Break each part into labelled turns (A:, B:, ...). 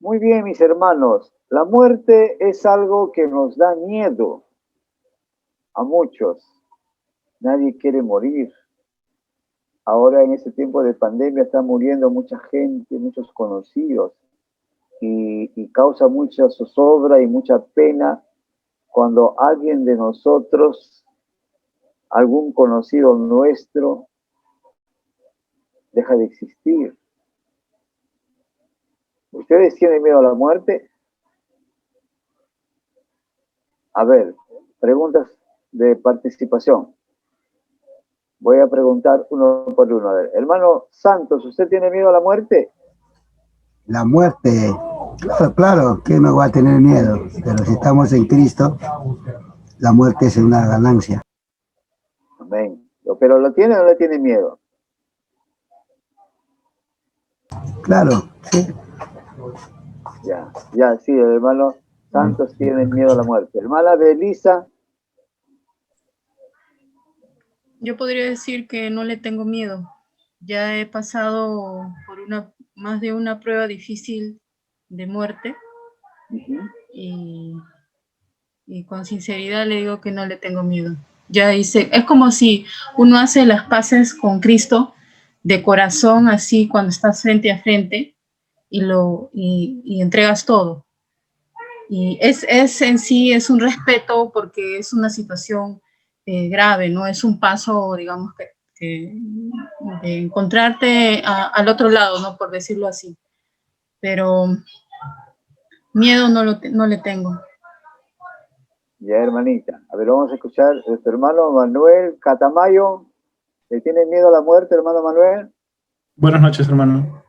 A: Muy bien, mis hermanos. La muerte es algo que nos da miedo a muchos. Nadie quiere morir. Ahora en este tiempo de pandemia está muriendo mucha gente, muchos conocidos, y causa mucha zozobra y mucha pena cuando alguien de nosotros, algún conocido nuestro, deja de existir. ¿Ustedes tienen miedo a la muerte? A ver, preguntas de participación. Voy a preguntar uno por uno. A ver, hermano Santos, ¿usted tiene miedo a la muerte?
B: La muerte, claro, que no va a tener miedo, pero si estamos en Cristo, la muerte es una ganancia.
A: Amén. ¿Pero lo tiene o no le tiene miedo?
B: Claro, sí.
A: Ya, sí, el hermano Santos tiene miedo a la muerte. Hermana Belisa.
C: Yo podría decir que no le tengo miedo. Ya he pasado por más de una prueba difícil de muerte. Y con sinceridad le digo que no le tengo miedo. Ya hice, es como si uno hace las paces con Cristo de corazón, así cuando estás frente a frente y entregas todo. Y es en sí, es un respeto porque es una situación grave, no es un paso, digamos, de encontrarte al otro lado, ¿no? Por decirlo así. Pero miedo no le tengo.
A: Ya, hermanita. A ver, vamos a escuchar a nuestro hermano Manuel Catamayo. ¿Le tiene miedo a la muerte, hermano Manuel?
D: Buenas noches, hermano.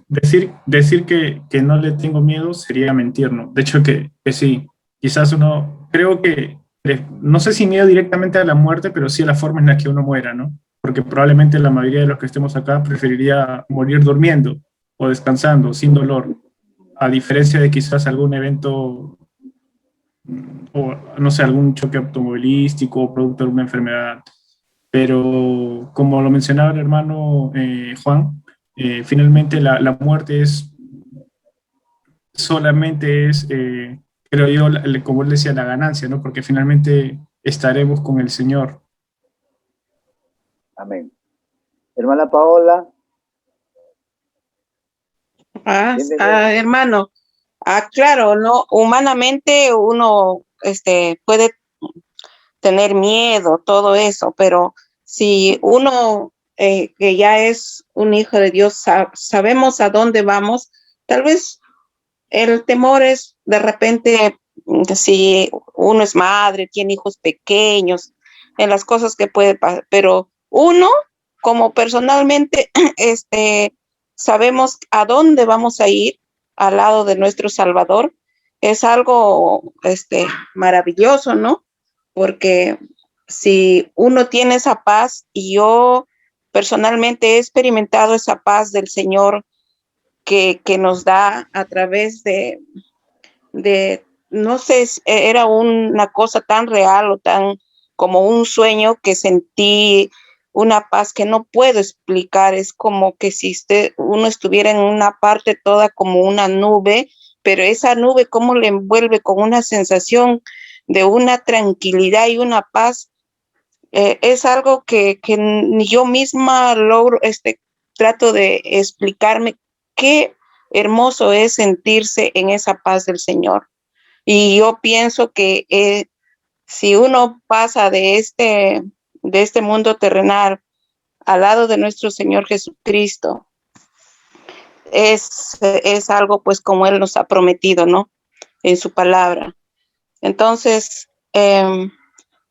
D: Decir que no le tengo miedo sería mentir, ¿no? De hecho que sí, quizás uno, creo que, no sé si miedo directamente a la muerte, pero sí a la forma en la que uno muera, ¿no? Porque probablemente la mayoría de los que estemos acá preferiría morir durmiendo o descansando, sin dolor, a diferencia de quizás algún evento o, no sé, algún choque automovilístico o producto de una enfermedad. Pero como lo mencionaba el hermano Juan, finalmente la muerte solamente es, creo yo, como él decía, la ganancia, ¿no? Porque finalmente estaremos con el Señor.
A: Amén. Hermana Paola.
E: Hermano, claro, no, humanamente uno puede tener miedo, todo eso, pero si uno que ya es un hijo de Dios, sabemos a dónde vamos, tal vez el temor es de repente, si uno es madre, tiene hijos pequeños, en las cosas que puede pasar, pero uno, como personalmente, sabemos a dónde vamos a ir al lado de nuestro Salvador, es algo maravilloso, ¿no? Porque si uno tiene esa paz, y yo personalmente he experimentado esa paz del Señor que nos da a través de no sé, era una cosa tan real o tan como un sueño que sentí una paz que no puedo explicar. Es como que si uno estuviera en una parte toda como una nube, pero esa nube como le envuelve con una sensación de una tranquilidad y una paz. Es algo que ni yo misma logro, trato de explicarme qué hermoso es sentirse en esa paz del Señor. Y yo pienso que si uno pasa de este mundo terrenal al lado de nuestro Señor Jesucristo, es algo pues como Él nos ha prometido, ¿no? En su palabra. Entonces,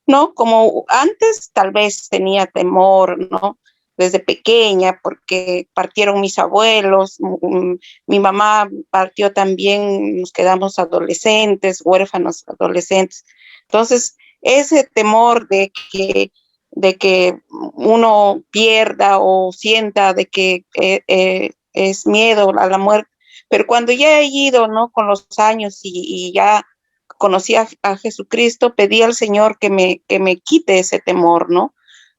E: no, como antes tal vez tenía temor, ¿no? Desde pequeña, porque partieron mis abuelos, mi mamá partió también, nos quedamos adolescentes, huérfanos adolescentes. Entonces, ese temor de que uno pierda o sienta de que es miedo a la muerte, pero cuando ya he ido, ¿no? Con los años y ya conocí a Jesucristo, pedí al Señor que me quite ese temor, ¿no?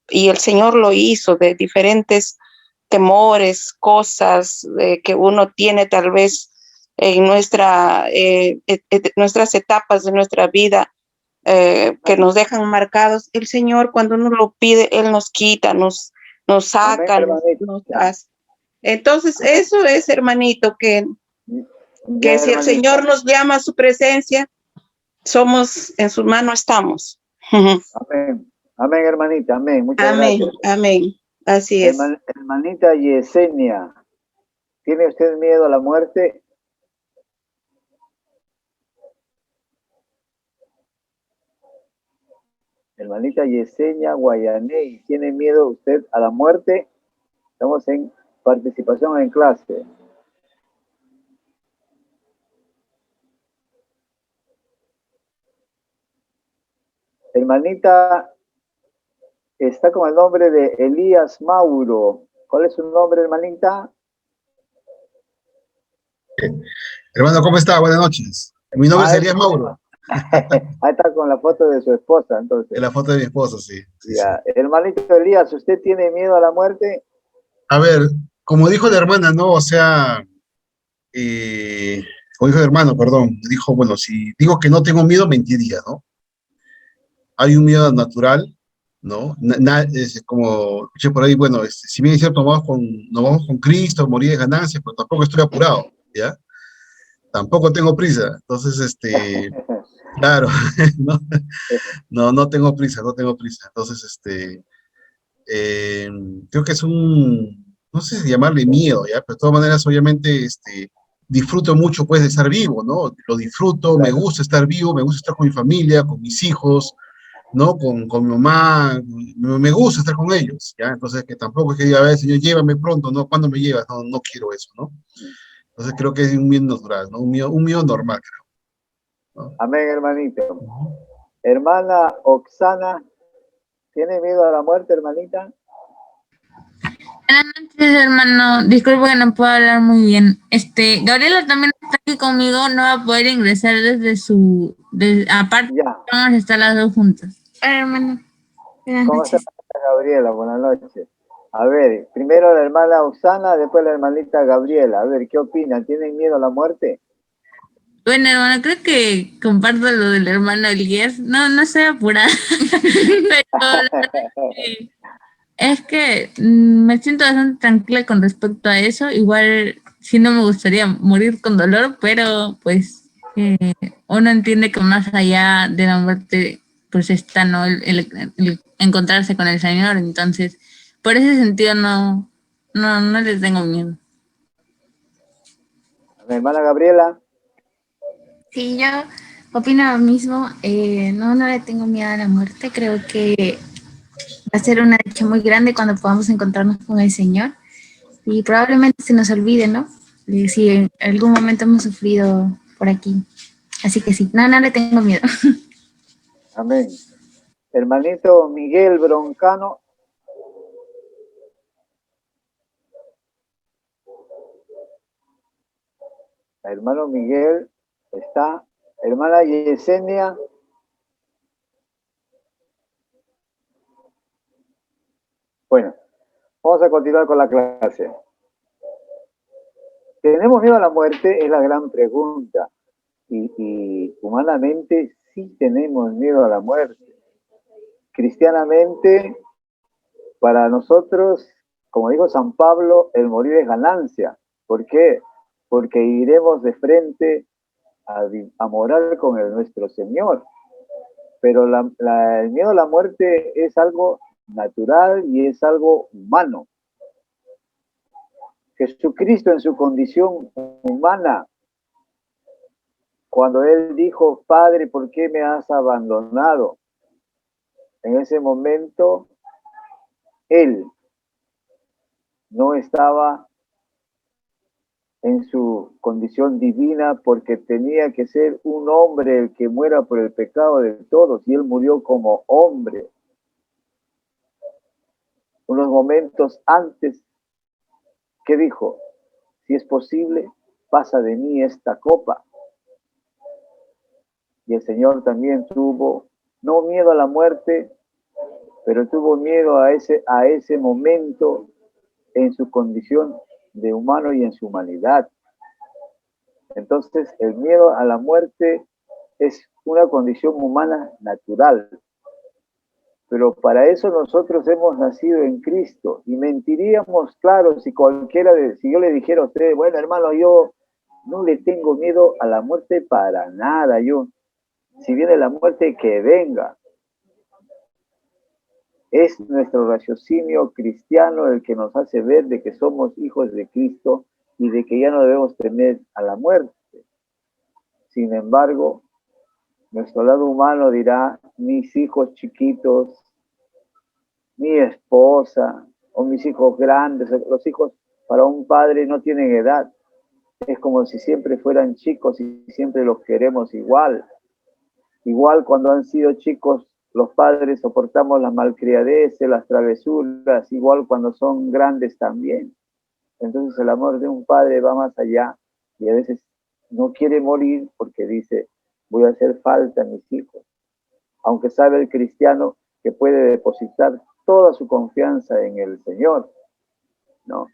E: Y el Señor lo hizo, de diferentes temores, cosas que uno tiene tal vez en nuestras etapas de nuestra vida que nos dejan marcados. El Señor, cuando uno lo pide, Él nos quita, nos saca,
A: Amén,
E: nos
A: hermanita.
E: hace. Entonces, eso es, hermanito, que
A: Ya,
E: si el
A: hermanita.
E: Señor nos llama a su presencia, somos, en su mano estamos.
A: Amén. Amén, hermanita. Amén. Muchas
E: Amén,
A: gracias.
E: amén. Así es.
A: Hermanita Yesenia, ¿tiene usted miedo a la muerte? Hermanita Yesenia Guayaney, ¿tiene miedo usted a la muerte? Estamos en participación en clase. Hermanita está con el nombre de Elías Mauro. ¿Cuál es su nombre, hermanita?
F: Hermano, ¿cómo está? Buenas noches. Mi nombre es Elías Mauro.
A: Ahí está con la foto de su esposa, entonces.
F: En la foto de mi esposo, sí.
A: Ya. Hermanito Elías, ¿usted tiene miedo a la muerte?
F: A ver, como dijo la hermana, ¿no? O sea, como dijo el hermano, perdón, dijo, bueno, si digo que no tengo miedo, mentiría, ¿no? Hay un miedo natural, ¿no? Es como, escuché por ahí, bueno, si bien es cierto, nos vamos con Cristo, morir de ganancias, pero tampoco estoy apurado, ¿ya? Tampoco tengo prisa. Entonces, claro, no tengo prisa, no tengo prisa. Entonces, creo que es no sé si llamarle miedo, ¿ya? Pero de todas maneras, obviamente, disfruto mucho, pues, de estar vivo, ¿no? Lo disfruto, me gusta estar vivo, me gusta estar con mi familia, con mis hijos, ¿no? Con mi mamá, me gusta estar con ellos, ¿ya? Entonces, que tampoco es que diga, a ver, señor, llévame pronto, ¿no? ¿Cuándo me llevas? No quiero eso, ¿no? Entonces, creo que es un miedo natural, ¿no? Un miedo normal, creo, ¿no?
A: Amén, hermanito. Hermana Oxana, ¿tiene miedo a la muerte, hermanita?
G: Buenas noches, hermano. Disculpe que no puedo hablar muy bien. Gabriela también está aquí conmigo, no va a poder ingresar aparte,
A: Ya.
G: vamos a estar las dos juntas. Hola, hermano. Buenas
A: ¿Cómo está,
G: noches.
A: Gabriela? Buenas noches. A ver, primero la hermana Oxana, después la hermanita Gabriela. A ver, ¿qué opinan? ¿Tienen miedo a la muerte?
G: Bueno, hermano, creo que comparto lo del hermano Elías. No estoy apurada, pero la verdad es que me siento bastante tranquila con respecto a eso. Igual, sí no me gustaría morir con dolor, pero pues uno entiende que más allá de la muerte, pues está, ¿no? El encontrarse con el Señor. Entonces, por ese sentido no les tengo miedo.
A: Mi hermana Gabriela.
H: Sí, yo opino lo mismo. No le tengo miedo a la muerte. Creo que va a ser una dicha muy grande cuando podamos encontrarnos con el Señor. Y probablemente se nos olvide, ¿no? Si en algún momento hemos sufrido por aquí. Así que sí, no le tengo miedo.
A: Amén. Hermanito Miguel Broncano. Hermano Miguel está. Hermana Yesenia. Bueno, vamos a continuar con la clase. ¿Tenemos miedo a la muerte? Es la gran pregunta. Y humanamente sí tenemos miedo a la muerte. Cristianamente, para nosotros, como dijo San Pablo, el morir es ganancia. ¿Por qué? Porque iremos de frente a morar con nuestro Señor. Pero el miedo a la muerte es algo natural y es algo humano. Jesucristo en su condición humana, cuando Él dijo, Padre, ¿por qué me has abandonado? En ese momento, Él no estaba en su condición divina porque tenía que ser un hombre el que muera por el pecado de todos, y Él murió como hombre. Unos momentos antes, ¿qué dijo? Si es posible, pasa de mí esta copa. Y el Señor también tuvo, no miedo a la muerte, pero tuvo miedo a ese momento en su condición de humano y en su humanidad. Entonces, el miedo a la muerte es una condición humana natural. Pero para eso nosotros hemos nacido en Cristo y mentiríamos, claro, si si yo le dijera a usted, bueno, hermano, yo no le tengo miedo a la muerte para nada, si viene la muerte, que venga. Es nuestro raciocinio cristiano el que nos hace ver de que somos hijos de Cristo y de que ya no debemos temer a la muerte. Sin embargo, nuestro lado humano dirá, mis hijos chiquitos, mi esposa o mis hijos grandes, los hijos para un padre no tienen edad. Es como si siempre fueran chicos y siempre los queremos igual. Igual cuando han sido chicos, los padres soportamos las malcriadeces, las travesuras, igual cuando son grandes también. Entonces el amor de un padre va más allá y a veces no quiere morir porque dice, voy a hacer falta a mis hijos. Aunque sabe el cristiano que puede depositar toda su confianza en el Señor, ¿no?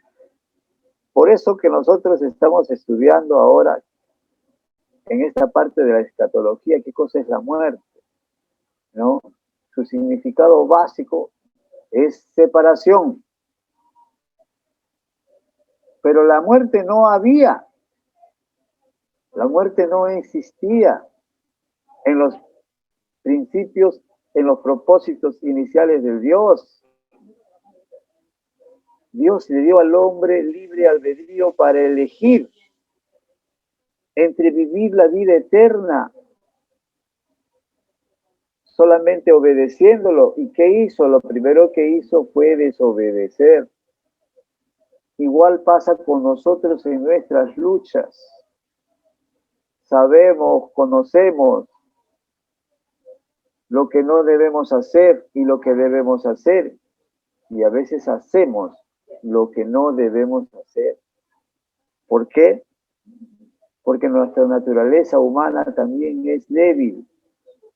A: Por eso que nosotros estamos estudiando ahora en esta parte de la escatología qué cosa es la muerte, ¿no? Su significado básico es separación. Pero la muerte no había. La muerte no existía en los principios, en los propósitos iniciales de Dios. Dios le dio al hombre libre albedrío para elegir entre vivir la vida eterna solamente obedeciéndolo. ¿Y qué hizo? Lo primero que hizo fue desobedecer. Igual pasa con nosotros en nuestras luchas. Sabemos, conocemos lo que no debemos hacer y lo que debemos hacer. Y a veces hacemos lo que no debemos hacer. ¿Por qué? Porque nuestra naturaleza humana también es débil.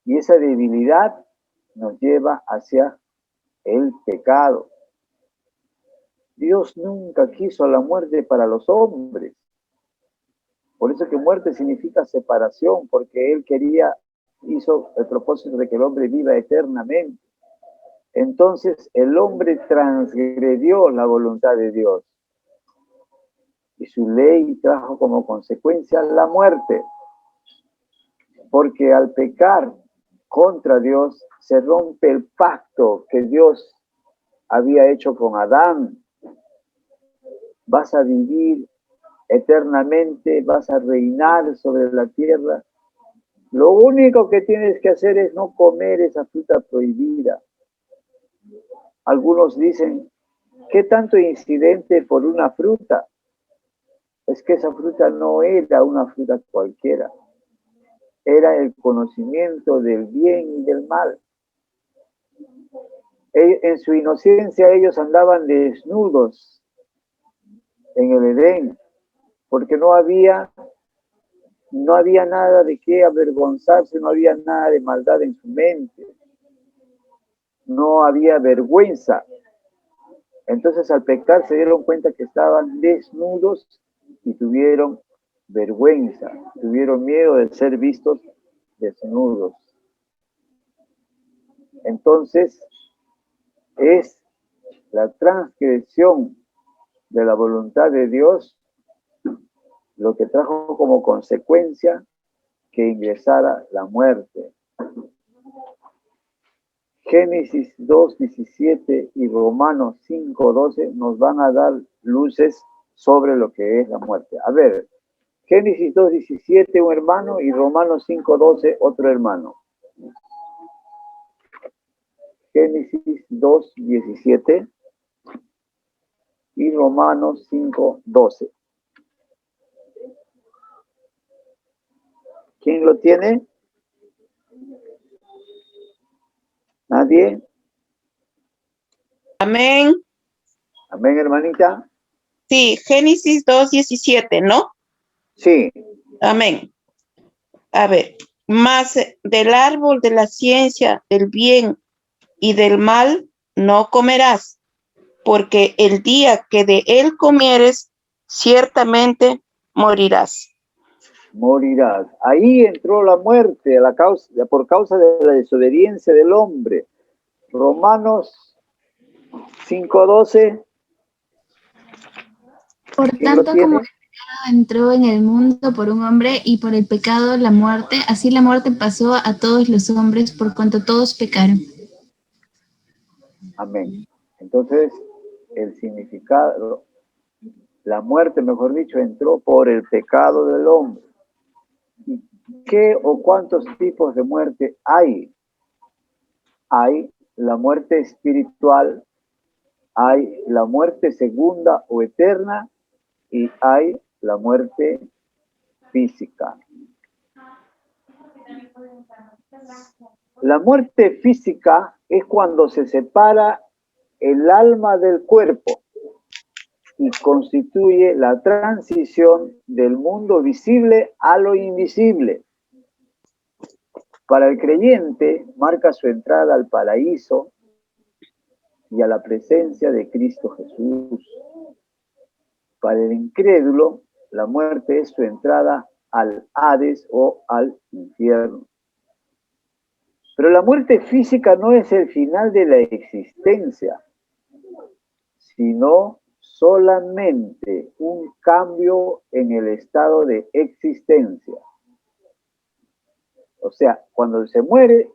A: Y esa debilidad nos lleva hacia el pecado. Dios nunca quiso la muerte para los hombres. Por eso que muerte significa separación, porque Él hizo el propósito de que el hombre viva eternamente. Entonces el hombre transgredió la voluntad de Dios. Y su ley trajo como consecuencia la muerte. Porque al pecar contra Dios se rompe el pacto que Dios había hecho con Adán. Vas a vivir eternamente, vas a reinar sobre la tierra. Lo único que tienes que hacer es no comer esa fruta prohibida. Algunos dicen, ¿qué tanto incidente por una fruta? Es que esa fruta no era una fruta cualquiera. Era el conocimiento del bien y del mal. En su inocencia ellos andaban desnudos en el Edén, porque no había nada de qué avergonzarse, no había nada de maldad en su mente, no había vergüenza. Entonces al pecar se dieron cuenta que estaban desnudos y tuvieron vergüenza, tuvieron miedo de ser vistos desnudos. Entonces es la transgresión de la voluntad de Dios lo que trajo como consecuencia que ingresara la muerte. Génesis 2:17 y Romanos 5:12 nos van a dar luces sobre lo que es la muerte. A ver, Génesis 2:17 un hermano y Romanos 5:12 otro hermano. Génesis 2:17 y Romanos 5:12. ¿Quién lo tiene? ¿Nadie?
E: Amén.
A: Amén, hermanita.
E: Sí, Génesis 2:17, ¿no?
A: Sí.
E: Amén. A ver, mas del árbol de la ciencia del bien y del mal no comerás, porque el día que de él comieres, ciertamente morirás.
A: morirás. Ahí entró la muerte por causa de la desobediencia del hombre. Romanos 5:12.
H: Por
A: ¿Quién lo
H: tanto, como el
A: tiene?
H: pecado entró en el mundo por un hombre y por el pecado la muerte, así la muerte pasó a todos los hombres por cuanto todos pecaron.
A: Amén. Entonces, el significado, la muerte, mejor dicho, entró por el pecado del hombre. ¿Qué o cuántos tipos de muerte hay? Hay la muerte espiritual, hay la muerte segunda o eterna y hay la muerte física. La muerte física es cuando se separa el alma del cuerpo y constituye la transición del mundo visible a lo invisible. Para el creyente marca su entrada al paraíso y a la presencia de Cristo Jesús. Para el incrédulo, la muerte es su entrada al Hades o al infierno. Pero la muerte física no es el final de la existencia, sino solamente un cambio en el estado de existencia. O sea, cuando se muere,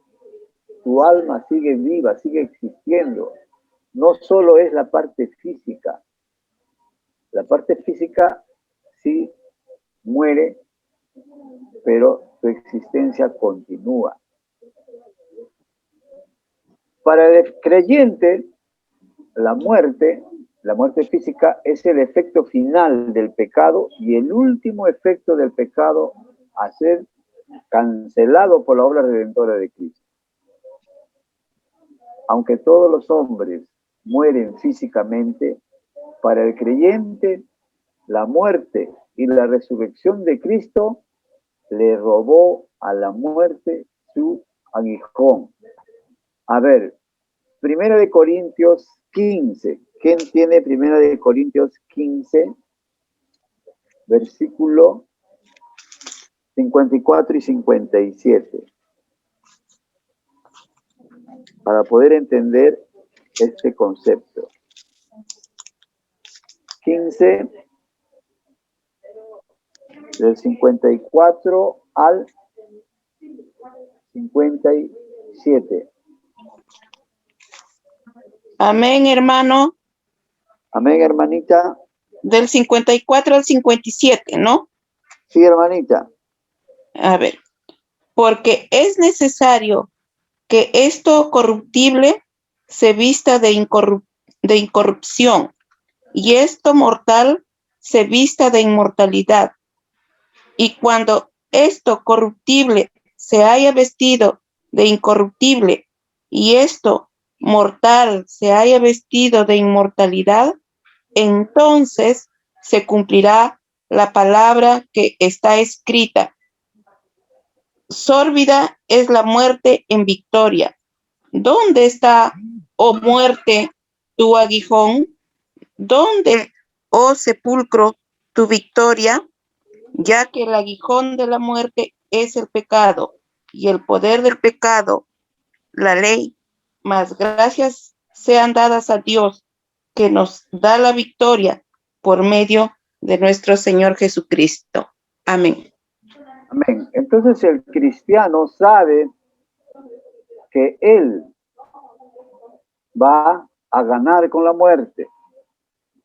A: tu alma sigue viva, sigue existiendo. No solo es la parte física. La parte física sí muere, pero su existencia continúa. Para el creyente, la muerte física es el efecto final del pecado y el último efecto del pecado a ser cancelado por la obra redentora de Cristo. Aunque todos los hombres mueren físicamente, para el creyente, la muerte y la resurrección de Cristo le robó a la muerte su aguijón. A ver, 1 Corintios 15. ¿Quién tiene 1 Corintios 15? Versículo 54 y 57. Para poder entender este concepto. 15, del 54 al 57.
E: Amén, hermano.
A: Amén, hermanita.
E: Del 54 al 57, ¿no?
A: Sí, hermanita.
E: A ver, porque es necesario que esto corruptible se vista de incorrupción y esto mortal se vista de inmortalidad. Y cuando esto corruptible se haya vestido de incorruptible y esto mortal se haya vestido de inmortalidad, entonces se cumplirá la palabra que está escrita. Sórbida es la muerte en victoria. ¿Dónde está, oh muerte, tu aguijón? ¿Dónde, oh sepulcro, tu victoria? Ya que el aguijón de la muerte es el pecado, y el poder del pecado, la ley. Mas gracias sean dadas a Dios, que nos da la victoria por medio de nuestro Señor Jesucristo. Amén.
A: Amén. Entonces el cristiano sabe que él va a ganar con la muerte.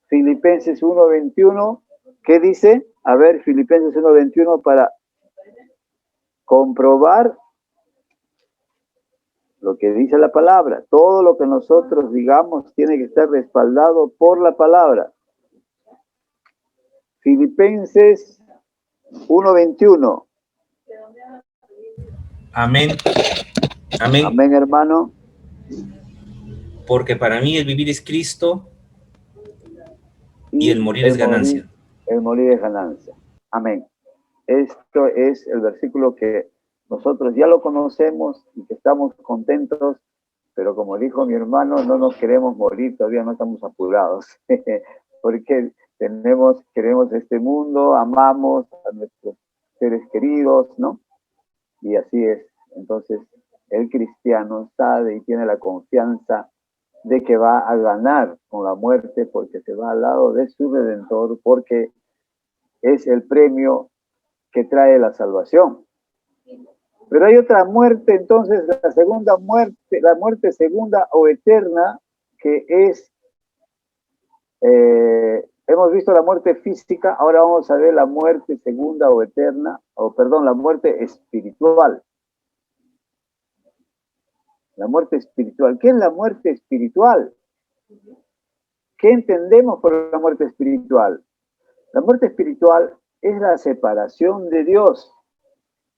A: Filipenses 1:21, ¿qué dice? A ver, Filipenses 1:21 para comprobar lo que dice la palabra. Todo lo que nosotros digamos tiene que estar respaldado por la palabra. Filipenses 1:21.
I: Amén. Amén.
A: Amén, hermano.
I: Porque para mí el vivir es Cristo y el morir es ganancia.
A: El morir es ganancia. Amén. Esto es el versículo que nosotros ya lo conocemos y que estamos contentos, pero como dijo mi hermano, no nos queremos morir, todavía no estamos apurados, porque queremos este mundo, amamos a nuestros seres queridos, ¿no? Y así es. Entonces, el cristiano sabe y tiene la confianza de que va a ganar con la muerte porque se va al lado de su Redentor, porque es el premio que trae la salvación. Pero hay otra muerte, entonces, la segunda muerte, la muerte segunda o eterna, que es, hemos visto la muerte física, ahora vamos a ver la muerte segunda o eterna, o perdón, la muerte espiritual. La muerte espiritual. ¿Qué es la muerte espiritual? ¿Qué entendemos por la muerte espiritual? La muerte espiritual es la separación de Dios,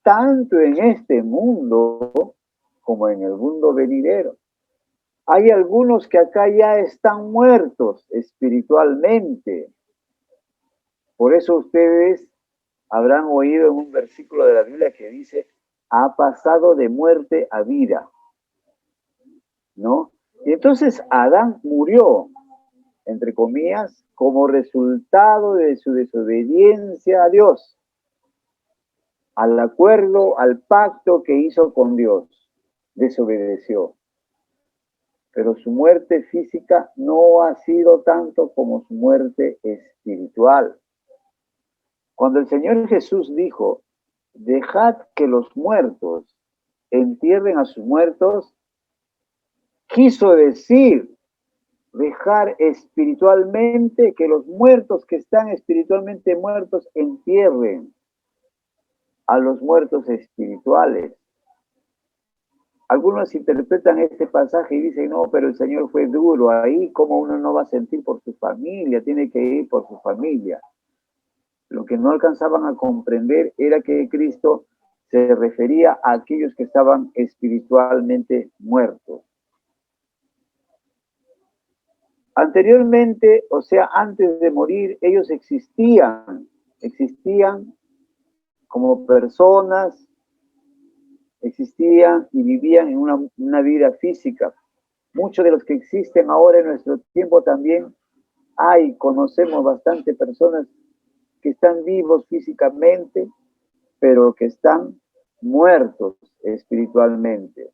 A: tanto en este mundo como en el mundo venidero. Hay algunos que acá ya están muertos espiritualmente. Por eso ustedes habrán oído en un versículo de la Biblia que dice, ha pasado de muerte a vida, ¿no? Y entonces Adán murió, entre comillas, como resultado de su desobediencia a Dios, al acuerdo, al pacto que hizo con Dios, desobedeció. Pero su muerte física no ha sido tanto como su muerte espiritual. Cuando el Señor Jesús dijo, dejad que los muertos entierren a sus muertos, quiso decir, dejar espiritualmente que los muertos que están espiritualmente muertos entierren a los muertos espirituales. Algunos interpretan este pasaje y dicen, no, pero el Señor fue duro, ahí como uno no va a sentir por su familia, tiene que ir por su familia. Lo que no alcanzaban a comprender era que Cristo se refería a aquellos que estaban espiritualmente muertos. Anteriormente, o sea, antes de morir, ellos existían como personas, existían y vivían en una vida física. Muchos de los que existen ahora en nuestro tiempo también conocemos bastante personas que están vivos físicamente, pero que están muertos espiritualmente.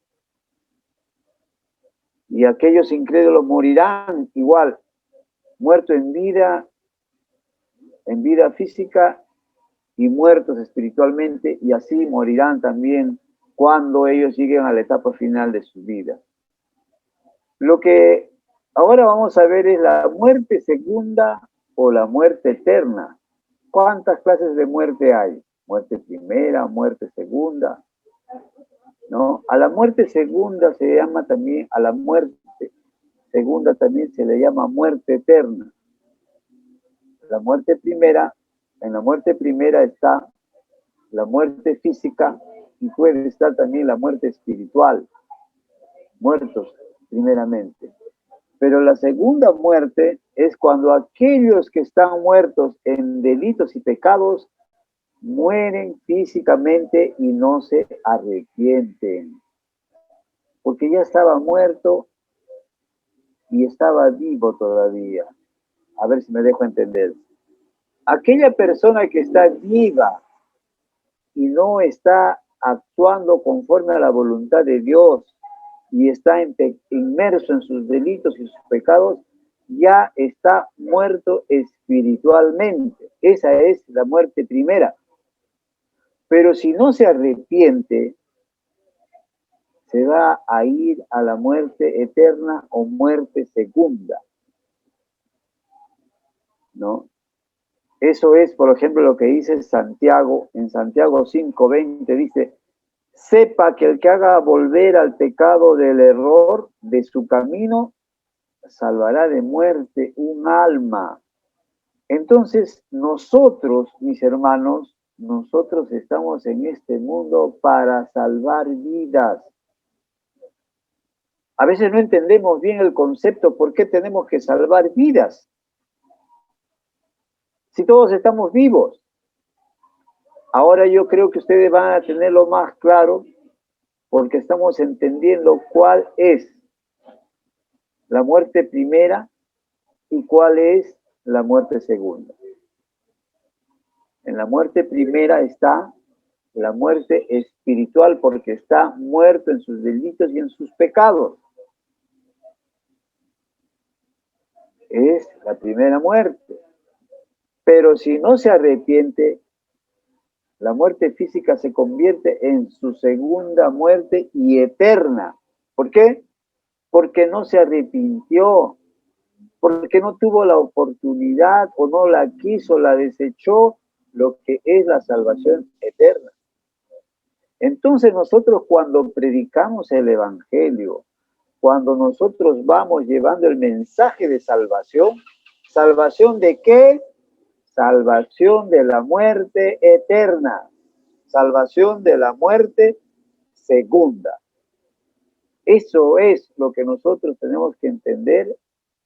A: Y aquellos incrédulos morirán igual, muertos en vida física y muertos espiritualmente, y así morirán también cuando ellos lleguen a la etapa final de su vida. Lo que ahora vamos a ver es la muerte segunda o la muerte eterna. ¿Cuántas clases de muerte hay? Muerte primera, muerte segunda, ¿no? A la muerte segunda se llama también, a la muerte segunda también se le llama muerte eterna. La muerte primera, en la muerte primera está la muerte física y puede estar también la muerte espiritual, muertos primeramente. Pero la segunda muerte es cuando aquellos que están muertos en delitos y pecados mueren físicamente y no se arrepienten. Porque ya estaba muerto y estaba vivo todavía. A ver si me dejo entender. Aquella persona que está viva y no está actuando conforme a la voluntad de Dios y está inmerso en sus delitos y sus pecados, ya está muerto espiritualmente. Esa es la muerte primera. Pero si no se arrepiente, se va a ir a la muerte eterna o muerte segunda, ¿no? Eso es, por ejemplo, lo que dice Santiago, en Santiago 5:20 dice, sepa que el que haga volver al pecado del error de su camino, salvará de muerte un alma. Entonces, nosotros, mis hermanos, nosotros estamos en este mundo para salvar vidas. A veces no entendemos bien el concepto, ¿por qué tenemos que salvar vidas? Si todos estamos vivos. Ahora yo creo que ustedes van a tenerlo más claro porque estamos entendiendo cuál es la muerte primera y cuál es la muerte segunda. En la muerte primera está la muerte espiritual porque está muerto en sus delitos y en sus pecados. Es la primera muerte. Pero si no se arrepiente, la muerte física se convierte en su segunda muerte y eterna. ¿Por qué? Porque no se arrepintió, porque no tuvo la oportunidad o no la quiso, la desechó, lo que es la salvación eterna. Entonces nosotros cuando predicamos el Evangelio, cuando nosotros vamos llevando el mensaje de salvación, ¿salvación de qué? Salvación de la muerte eterna, salvación de la muerte segunda. Eso es lo que nosotros tenemos que entender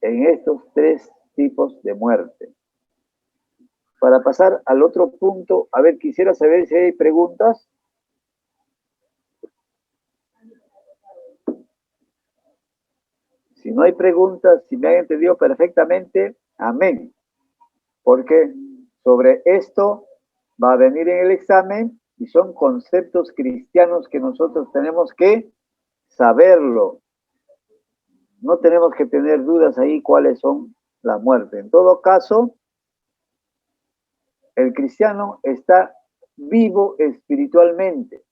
A: en estos tres tipos de muerte. Para pasar al otro punto, a ver, quisiera saber si hay preguntas. Si no hay preguntas, si me han entendido perfectamente, amén. Porque sobre esto va a venir en el examen y son conceptos cristianos que nosotros tenemos que saberlo. No tenemos que tener dudas ahí cuáles son la muerte. En todo caso, el cristiano está vivo espiritualmente.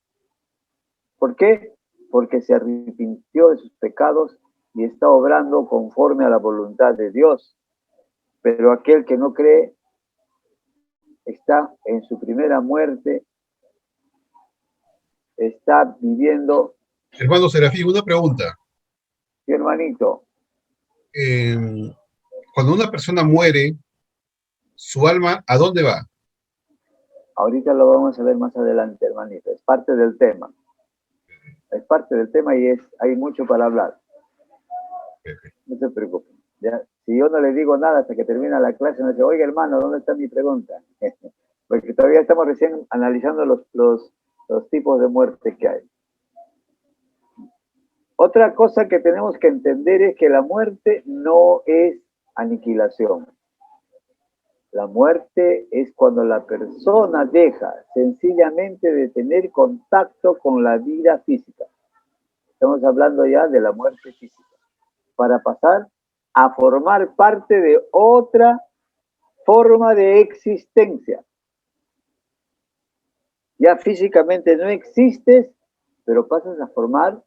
A: ¿Por qué? Porque se arrepintió de sus pecados y está obrando conforme a la voluntad de Dios. Pero aquel que no cree está en su primera muerte, está viviendo.
F: Hermano Serafín, una pregunta.
A: Sí, hermanito.
F: Cuando una persona muere, ¿su alma a dónde va?
A: Ahorita lo vamos a ver más adelante, hermanito. Es parte del tema. Es parte del tema y hay mucho para hablar. No se preocupen. ¿Ya? Si yo no le digo nada hasta que termina la clase, me dice, oiga hermano, ¿dónde está mi pregunta? Porque todavía estamos recién analizando los tipos de muerte que hay. Otra cosa que tenemos que entender es que la muerte no es aniquilación. La muerte es cuando la persona deja sencillamente de tener contacto con la vida física. Estamos hablando ya de la muerte física. Para pasar a formar parte de otra forma de existencia. Ya físicamente no existes, pero pasas a formar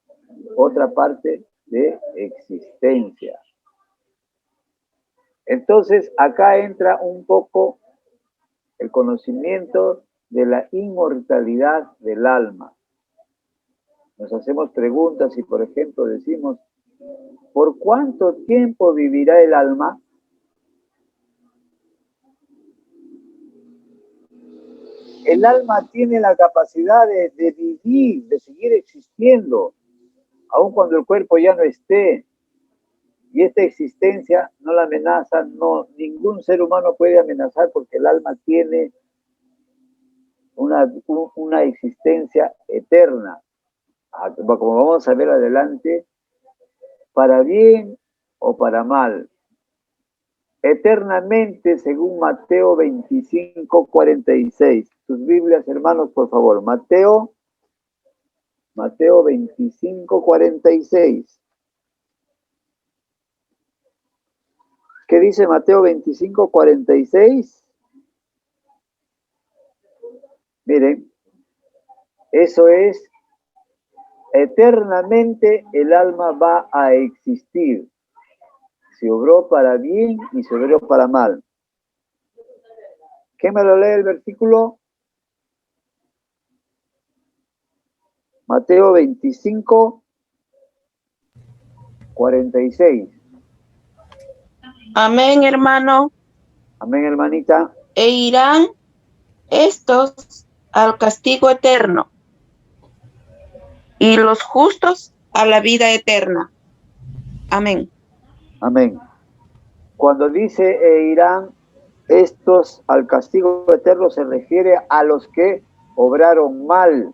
A: otra parte de existencia. Entonces, acá entra un poco el conocimiento de la inmortalidad del alma. Nos hacemos preguntas y, por ejemplo, decimos, ¿por cuánto tiempo vivirá el alma? El alma tiene la capacidad de vivir, de seguir existiendo, aun cuando el cuerpo ya no esté. Y esta existencia no la amenaza, no, ningún ser humano puede amenazar porque el alma tiene una existencia eterna. Como vamos a ver adelante, para bien o para mal. Eternamente, según Mateo 25, 46. Sus Biblias, hermanos, por favor. Mateo 25, 46. ¿Qué dice Mateo 25, 46? Miren, eso es, eternamente el alma va a existir. Se obró para bien y se obró para mal. ¿Qué me lo lee el versículo? Mateo 25, 46.
E: Amén, hermano.
A: Amén, hermanita.
E: E irán estos al castigo eterno y los justos a la vida eterna. Amén.
A: Amén. Cuando dice irán estos al castigo eterno, se refiere a los que obraron mal,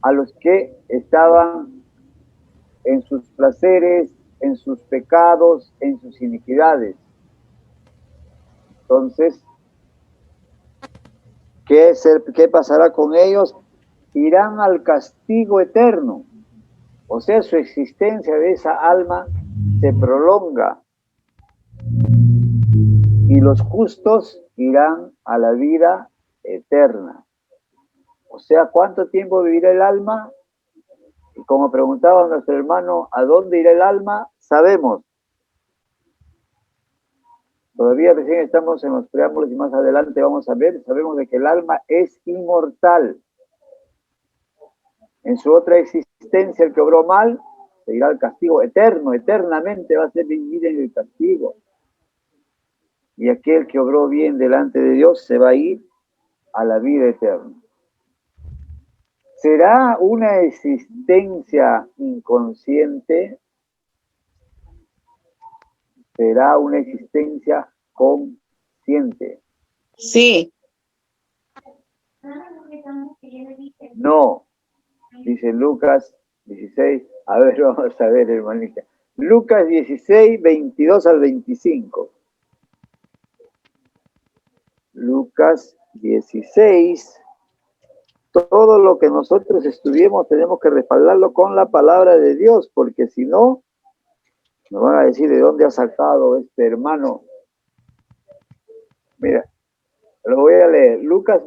A: a los que estaban en sus placeres, en sus pecados, en sus iniquidades. Entonces, ¿Qué pasará con ellos? Irán al castigo eterno. O sea, su existencia de esa alma se prolonga. Y los justos irán a la vida eterna. O sea, ¿cuánto tiempo vivirá el alma? Y como preguntaba nuestro hermano, ¿a dónde irá el alma? Sabemos. Todavía recién estamos en los preámbulos y más adelante vamos a ver, sabemos de que el alma es inmortal. En su otra existencia, el que obró mal, se irá al castigo eterno, eternamente va a ser vivir en el castigo. Y aquel que obró bien delante de Dios se va a ir a la vida eterna. ¿Será una existencia inconsciente? ¿Será una existencia consciente?
E: Sí.
A: No, dice Lucas 16. A ver, vamos a ver, hermanita. Lucas 16, 22 al 25. Lucas 16. Todo lo que nosotros estudiemos tenemos que respaldarlo con la palabra de Dios, porque si no, nos van a decir de dónde ha sacado este hermano. Mira, lo voy a leer. Lucas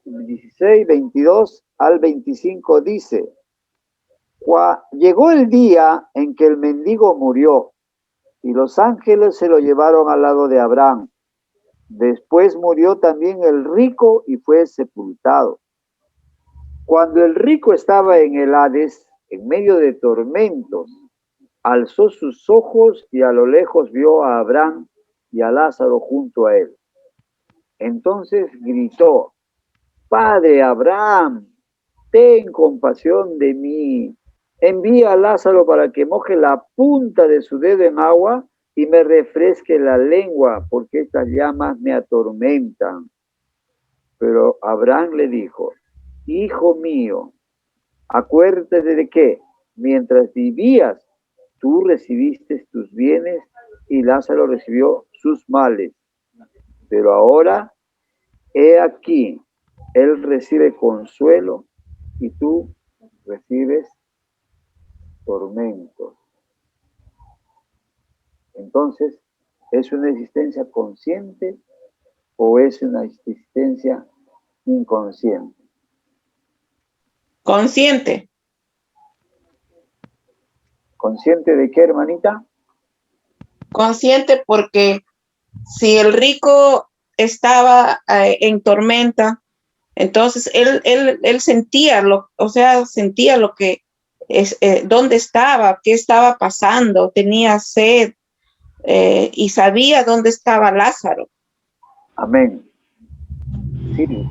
A: 16, 22 al 25 dice: llegó el día en que el mendigo murió y los ángeles se lo llevaron al lado de Abraham. Después murió también el rico y fue sepultado. Cuando el rico estaba en el Hades, en medio de tormentos, alzó sus ojos y a lo lejos vio a Abraham y a Lázaro junto a él. Entonces gritó: Padre Abraham, ten compasión de mí. Envía a Lázaro para que moje la punta de su dedo en agua y me refresque la lengua, porque estas llamas me atormentan. Pero Abraham le dijo: Hijo mío, acuérdate de que mientras vivías, tú recibiste tus bienes y Lázaro recibió sus males. Pero ahora, he aquí, él recibe consuelo y tú recibes tormentos. Entonces, ¿es una existencia consciente o es una existencia inconsciente?
E: Consciente.
A: ¿Consciente de qué, hermanita?
E: Consciente porque si el rico estaba en tormenta, entonces él sentía sentía lo que es, dónde estaba, qué estaba pasando, tenía sed y sabía dónde estaba Lázaro.
A: Amén. Sí.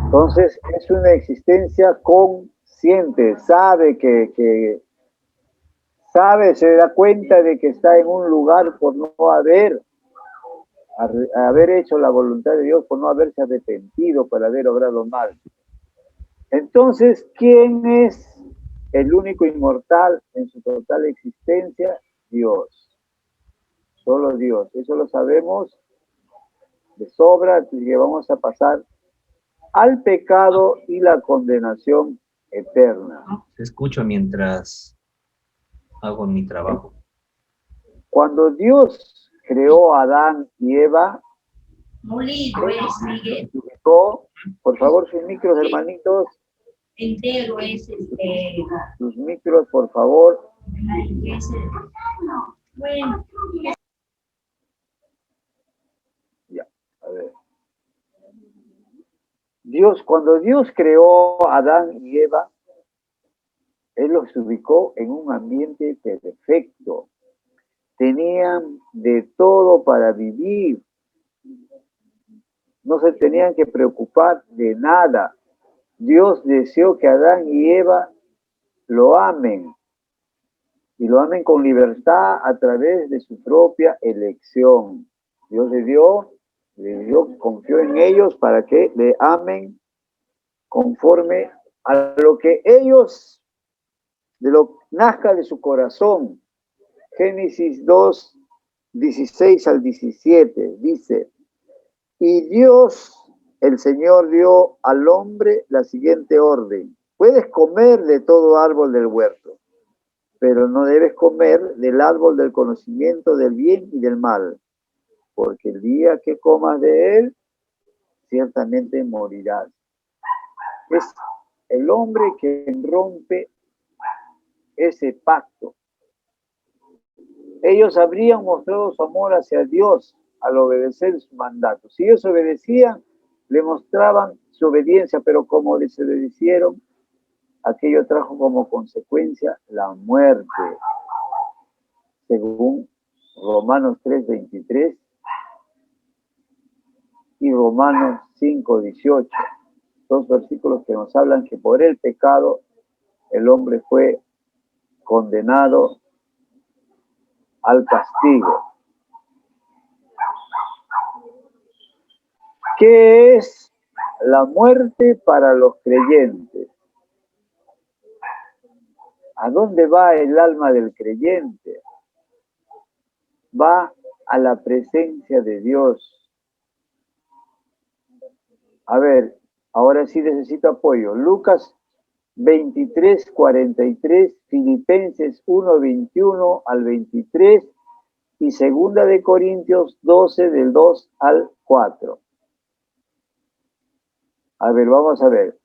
A: Entonces es una existencia consciente, sabe, se da cuenta de que está en un lugar por no haber hecho la voluntad de Dios, por no haberse arrepentido, por haber obrado mal. Entonces, ¿quién es el único inmortal en su total existencia? Dios. Solo Dios. Eso lo sabemos de sobra, así que vamos a pasar al pecado y la condenación eterna.
I: Te escucho mientras hago mi trabajo.
A: Cuando Dios creó a Adán y Eva, por favor, sus micros, hermanitos.
J: Entero es
A: Sus micros, por favor.
J: Bueno.
A: Ya, a ver. Cuando Dios creó a Adán y Eva, Él los ubicó en un ambiente perfecto. Tenían de todo para vivir. No se tenían que preocupar de nada. Dios deseó que Adán y Eva lo amen. Y lo amen con libertad a través de su propia elección. Dios confió en ellos para que le amen conforme a lo que ellos, de lo que nazca de su corazón. Génesis 2, 16 al 17, dice: y Dios el Señor dio al hombre la siguiente orden. Puedes comer de todo árbol del huerto, pero no debes comer del árbol del conocimiento del bien y del mal, porque el día que comas de él, ciertamente morirás. Es el hombre que rompe ese pacto. Ellos habrían mostrado su amor hacia Dios al obedecer su mandato. Si ellos obedecían, le mostraban su obediencia, pero como desobedecieron, aquello trajo como consecuencia la muerte. Según Romanos 3:23 y Romanos 5:18. Dos versículos que nos hablan que por el pecado el hombre fue condenado al castigo. ¿Qué es la muerte para los creyentes? ¿A dónde va el alma del creyente? Va a la presencia de Dios. A ver, ahora sí necesito apoyo. Lucas 23:43, Filipenses 1:21 al 23 y Segunda de Corintios 12 del 2 al 4. A ver, vamos a ver.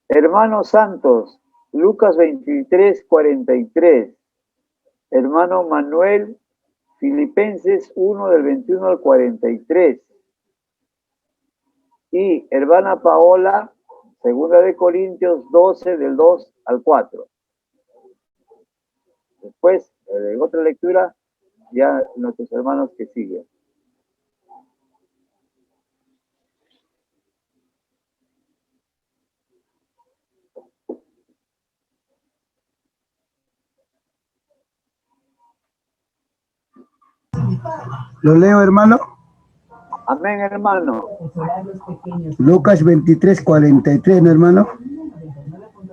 A: Hermanos santos, Lucas 23:43. Hermano Manuel, Filipenses 1 del 21 al 43. Y hermana Paola, Segunda de Corintios 12 del 2 al 4. Después, en otra lectura, ya nuestros hermanos que siguen.
B: ¿Lo leo, hermano?
A: Amén, hermano.
B: Lucas 23:43, ¿no, hermano?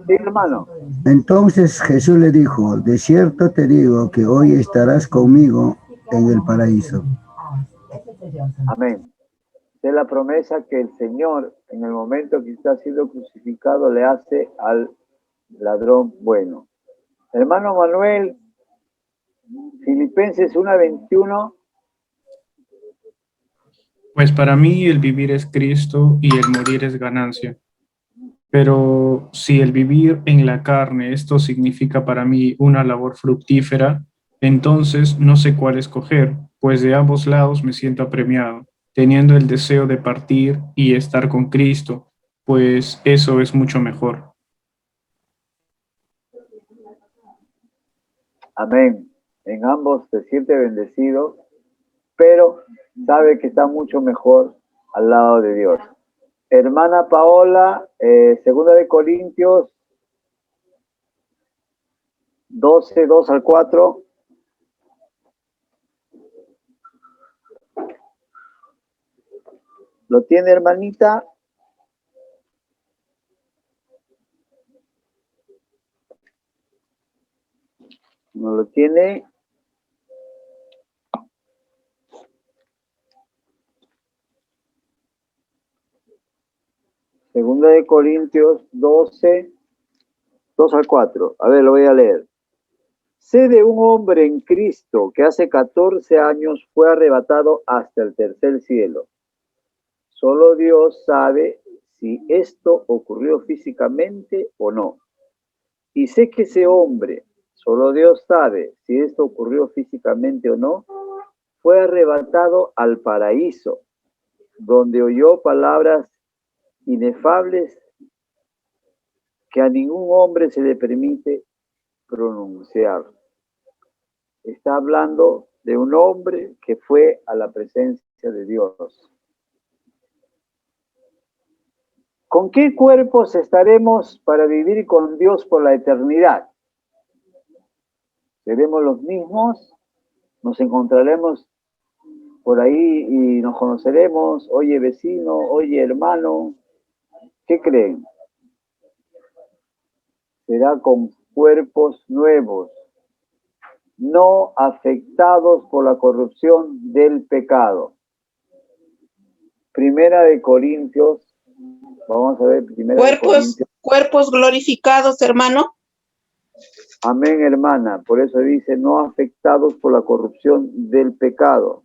A: Sí, hermano.
B: Entonces Jesús le dijo, de cierto te digo que hoy estarás conmigo en el paraíso.
A: Amén. Es la promesa que el Señor, en el momento que está siendo crucificado, le hace al ladrón bueno. Hermano Manuel, Filipenses 1:21.
D: Pues para mí el vivir es Cristo y el morir es ganancia. Pero si el vivir en la carne, esto significa para mí una labor fructífera, entonces no sé cuál escoger, pues de ambos lados me siento apremiado, teniendo el deseo de partir y estar con Cristo, pues eso es mucho mejor.
A: Amén. En ambos se siente bendecido, pero sabe que está mucho mejor al lado de Dios. Hermana Paola, Segunda de Corintios 12, 2 al 4. ¿Lo tiene, hermanita? ¿No lo tiene? Segunda de Corintios 12, 2 al 4. A ver, lo voy a leer. Sé de un hombre en Cristo que hace 14 años fue arrebatado hasta el tercer cielo. Solo Dios sabe si esto ocurrió físicamente o no. Y sé que ese hombre, solo Dios sabe si esto ocurrió físicamente o no, fue arrebatado al paraíso, donde oyó palabras inefables que a ningún hombre se le permite pronunciar. Está hablando de un hombre que fue a la presencia de Dios. ¿Con qué cuerpos estaremos para vivir con Dios por la eternidad? ¿Seremos los mismos? ¿Nos encontraremos por ahí y nos conoceremos? Oye, vecino, oye, hermano, ¿qué creen? Será con cuerpos nuevos, no afectados por la corrupción del pecado. Primera de Corintios Vamos a ver primero.
E: Cuerpos glorificados, hermano.
A: Amén, hermana. Por eso dice, no afectados por la corrupción del pecado.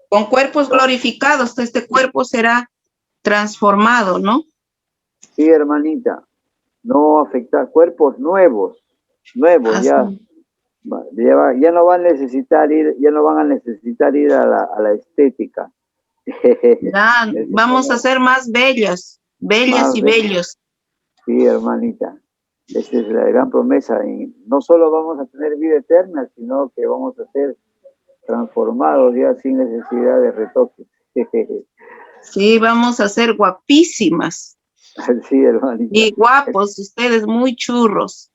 E: Con cuerpos glorificados, este cuerpo será transformado, ¿no?
A: Sí, hermanita. No afectar, cuerpos nuevos, ya no van a necesitar ir, a la estética.
E: Ya, vamos a ser más bellas y bellos.
A: Sí, hermanita. Esa es la gran promesa. Y no solo vamos a tener vida eterna, sino que vamos a ser transformados ya sin necesidad de retoques.
E: Sí, vamos a ser guapísimas.
A: Sí, hermanita.
E: Y guapos, ustedes muy churros.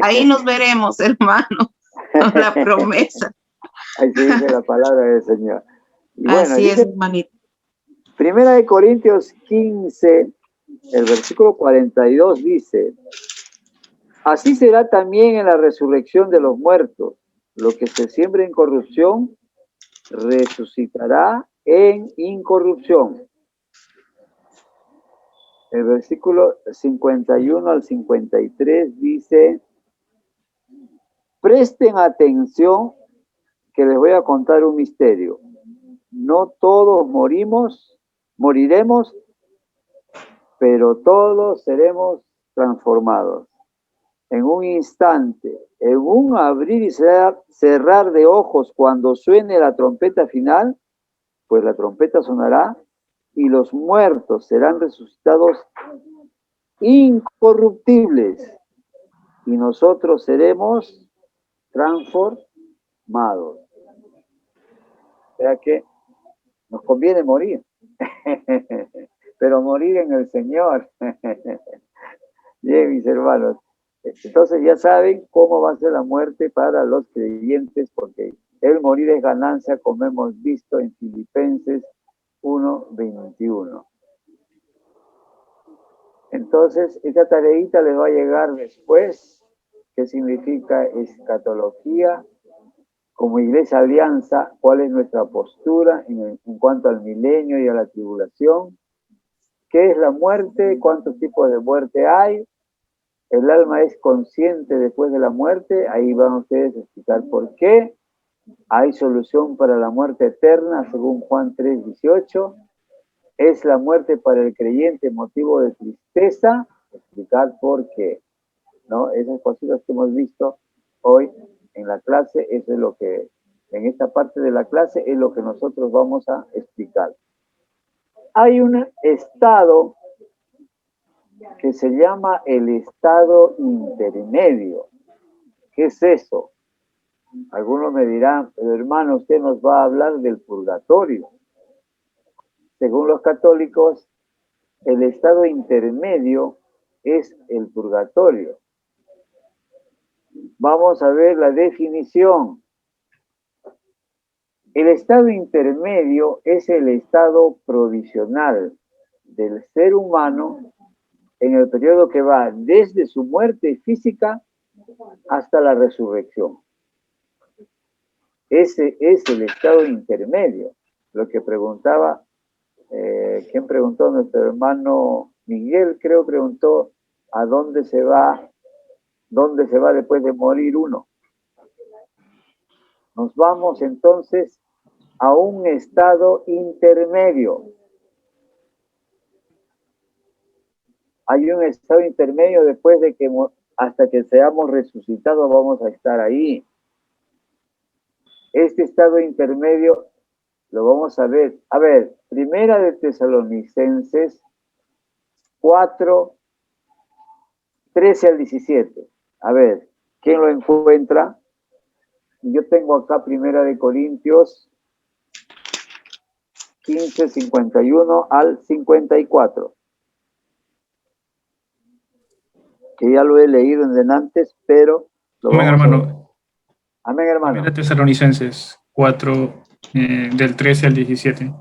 E: Ahí nos veremos, hermano, con la promesa.
A: Ahí se dice la palabra del Señor. Y bueno,
E: así es, hermanito.
A: Primera de Corintios 15, el versículo 42 dice, así será también en la resurrección de los muertos. Lo que se siembra en corrupción, resucitará en incorrupción. El versículo 51 al 53 dice, presten atención que les voy a contar un misterio. No todos moriremos, pero todos seremos transformados. En un instante, en un abrir y cerrar de ojos, cuando suene la trompeta final, pues la trompeta sonará y los muertos serán resucitados incorruptibles y nosotros seremos transformados. O sea que nos conviene morir, pero morir en el Señor. Bien, mis hermanos. Entonces ya saben cómo va a ser la muerte para los creyentes, porque el morir es ganancia, como hemos visto en Filipenses 1:21. Entonces, esta tareita les va a llegar después. ¿Qué significa escatología? Como Iglesia Alianza, ¿cuál es nuestra postura en cuanto al milenio y a la tribulación? ¿Qué es la muerte? ¿Cuántos tipos de muerte hay? ¿El alma es consciente después de la muerte? Ahí van ustedes a explicar por qué. Hay solución para la muerte eterna, según Juan 3:18. ¿Es la muerte para el creyente motivo de tristeza? Explicar por qué, ¿no? Esas cositas que hemos visto hoy en la clase, eso es lo que, en esta parte de la clase, es lo que nosotros vamos a explicar. Hay un estado que se llama el estado intermedio. ¿Qué es eso? Algunos me dirán, pero hermano, usted nos va a hablar del purgatorio. Según los católicos, el estado intermedio es el purgatorio. Vamos a ver la definición. El estado intermedio es el estado provisional del ser humano en el periodo que va desde su muerte física hasta la resurrección. Ese es el estado intermedio. Lo que preguntaba, ¿quién preguntó? Nuestro hermano Miguel, creo, preguntó a dónde se va después de morir uno. Nos vamos entonces a un estado intermedio. Hay un estado intermedio después de que hasta que seamos resucitados vamos a estar ahí. Este estado intermedio lo vamos a ver. A ver, Primera de Tesalonicenses 4, 13 al 17. A ver, ¿quién lo encuentra? Yo tengo acá Primera de Corintios 15, 51 al 54. Que ya lo he leído en antes, pero...
D: Amén, hermano.
A: Amén, hermano.
D: Primera Tesalonicenses 4, del 13 al 17.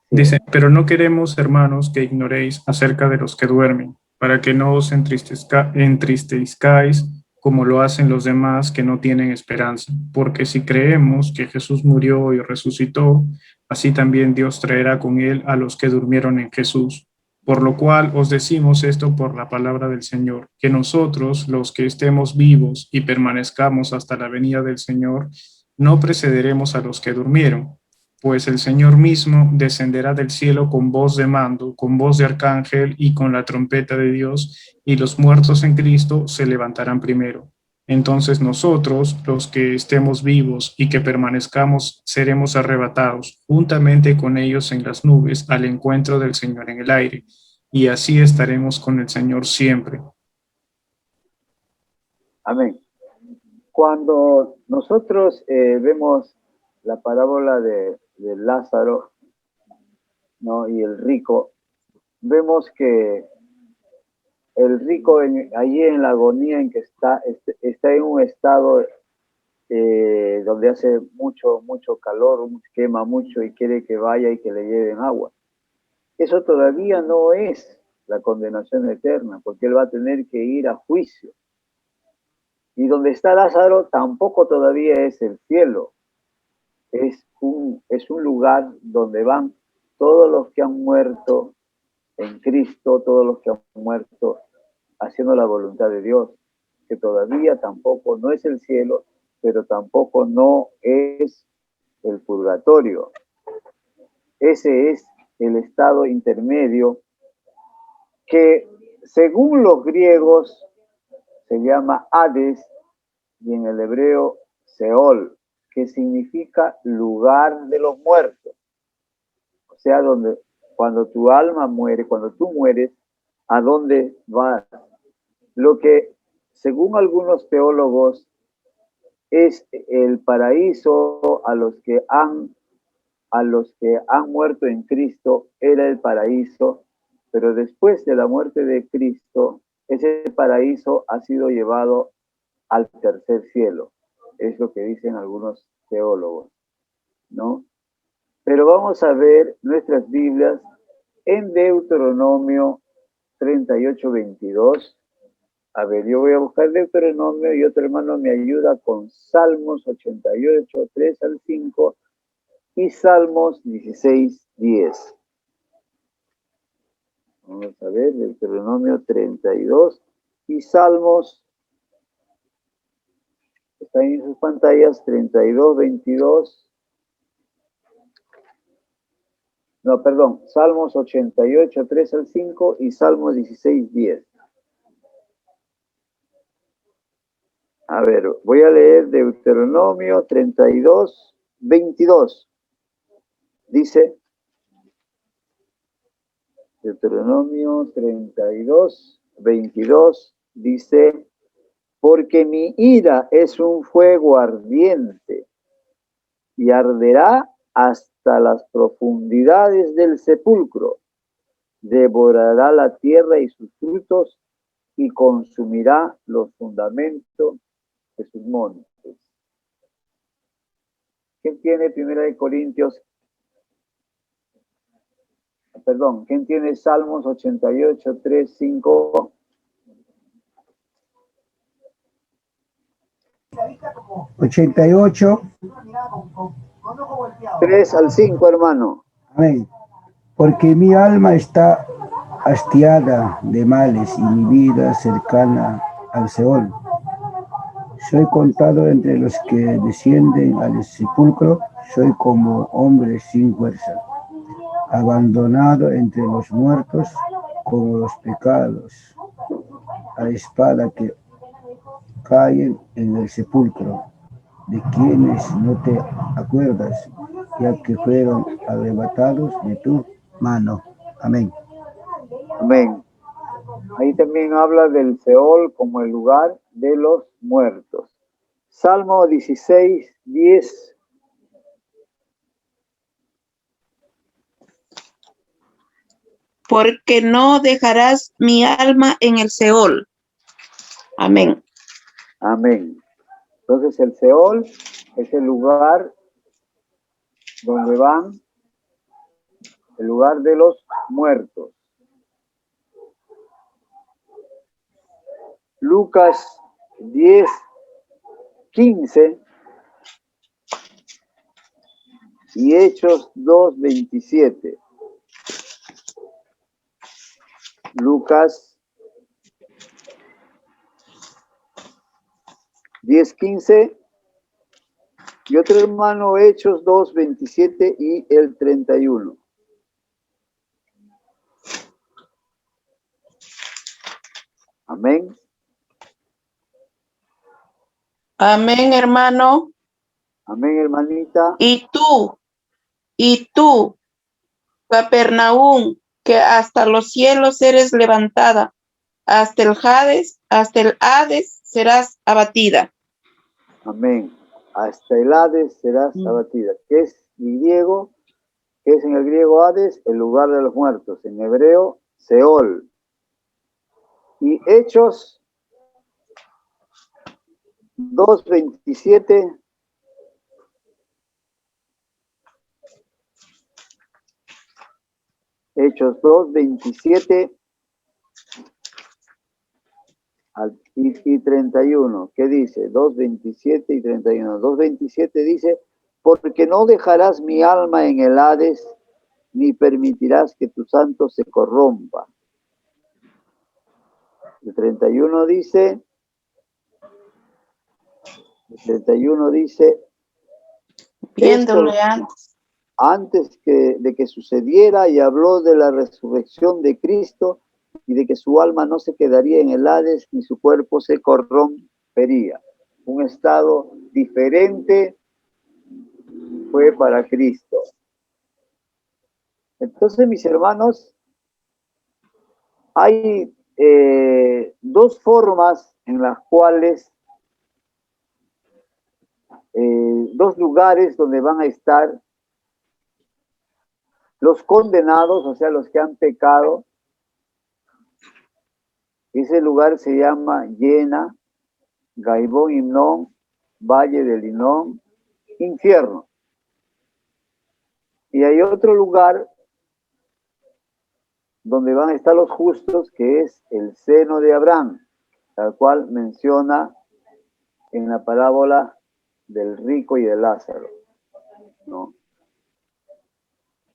D: Dice, pero no queremos, hermanos, que ignoréis acerca de los que duermen, para que no os entristezcáis como lo hacen los demás que no tienen esperanza. Porque si creemos que Jesús murió y resucitó, así también Dios traerá con él a los que durmieron en Jesús. Por lo cual os decimos esto por la palabra del Señor, que nosotros, los que estemos vivos y permanezcamos hasta la venida del Señor, no precederemos a los que durmieron, pues el Señor mismo descenderá del cielo con voz de mando, con voz de arcángel y con la trompeta de Dios, y los muertos en Cristo se levantarán primero. Entonces nosotros, los que estemos vivos y que permanezcamos, seremos arrebatados juntamente con ellos en las nubes al encuentro del Señor en el aire, y así estaremos con el Señor siempre.
A: Amén. Cuando nosotros vemos la parábola de Lázaro, ¿no? Y el rico, vemos que el rico allí en la agonía en que está en un estado donde hace mucho calor, quema mucho y quiere que vaya y que le lleven agua. Eso todavía no es la condenación eterna, porque él va a tener que ir a juicio. Y donde está Lázaro tampoco todavía es el cielo. Es un lugar donde van todos los que han muerto en Cristo, todos los que han muerto haciendo la voluntad de Dios, que todavía tampoco no es el cielo, pero tampoco no es el purgatorio. Ese es el estado intermedio que, según los griegos, se llama Hades y en el hebreo Seol, que significa lugar de los muertos. O sea, donde cuando tu alma muere, cuando tú mueres, ¿a dónde vas? Lo que, según algunos teólogos, es el paraíso a los que han muerto en Cristo, era el paraíso, pero después de la muerte de Cristo, ese paraíso ha sido llevado al tercer cielo. Es lo que dicen algunos teólogos, ¿no? Pero vamos a ver nuestras Biblias en Deuteronomio 38:22. A ver, yo voy a buscar Deuteronomio y otro hermano me ayuda con Salmos 88, 3 al 5 y Salmos 16:10. Vamos a ver, Deuteronomio 32 y Salmos, están en sus pantallas, 32, 22. No, perdón, Salmos 88, 3 al 5 y Salmos 16:10. A ver, voy a leer Deuteronomio 32, 22. Dice, Deuteronomio 32, 22, dice, porque mi ira es un fuego ardiente y arderá hasta las profundidades del sepulcro. Devorará la tierra y sus frutos y consumirá los fundamentos de sus montes. ¿Quién tiene 1 Corintios? Perdón, ¿quién tiene Salmos 88, 3, 5?
B: 88.
A: 3 al 5, hermano.
B: Amén. Porque mi alma está hastiada de males y mi vida cercana al Seol. Soy contado entre los que descienden al sepulcro, soy como hombre sin fuerza, abandonado entre los muertos como los pecados, a espada que caen en el sepulcro, de quienes no te acuerdas, ya que fueron arrebatados de tu mano. Amén.
A: Amén. Ahí también habla del Seol como el lugar de los muertos. Salmo 16, 10.
E: Porque no dejarás mi alma en el Seol. Amén.
A: Amén. Entonces el Seol es el lugar donde van, el lugar de los muertos. Lucas 10, 15. y Hechos 2:27. Lucas 10:15 y otro hermano Hechos 2:27 y el 31. Amén.
E: Amén, hermano.
A: Amén, hermanita.
E: Y tú, Capernaum, que hasta los cielos eres levantada, hasta el Hades serás abatida.
A: Amén. Hasta el Hades serás abatida. ¿Qué es en griego? ¿Qué es en el griego Hades? El lugar de los muertos. En hebreo, Seol. Y Hechos 2:27. Hechos 2:27 y 31. ¿Qué dice? 2:27 y 31. 2:27 dice, porque no dejarás mi alma en el Hades, ni permitirás que tu santo se corrompa. El 31 dice,
E: Viéndole
A: antes de que sucediera, y habló de la resurrección de Cristo y de que su alma no se quedaría en el Hades ni su cuerpo se corrompería. Un estado diferente fue para Cristo. Entonces, mis hermanos, hay dos formas en las cuales, dos lugares donde van a estar los condenados, o sea, los que han pecado. Ese lugar se llama Yena, Gaibón, Himnón, Valle del Hinón, infierno. Y hay otro lugar donde van a estar los justos, que es el seno de Abraham, tal cual menciona en la parábola del rico y de Lázaro, ¿no?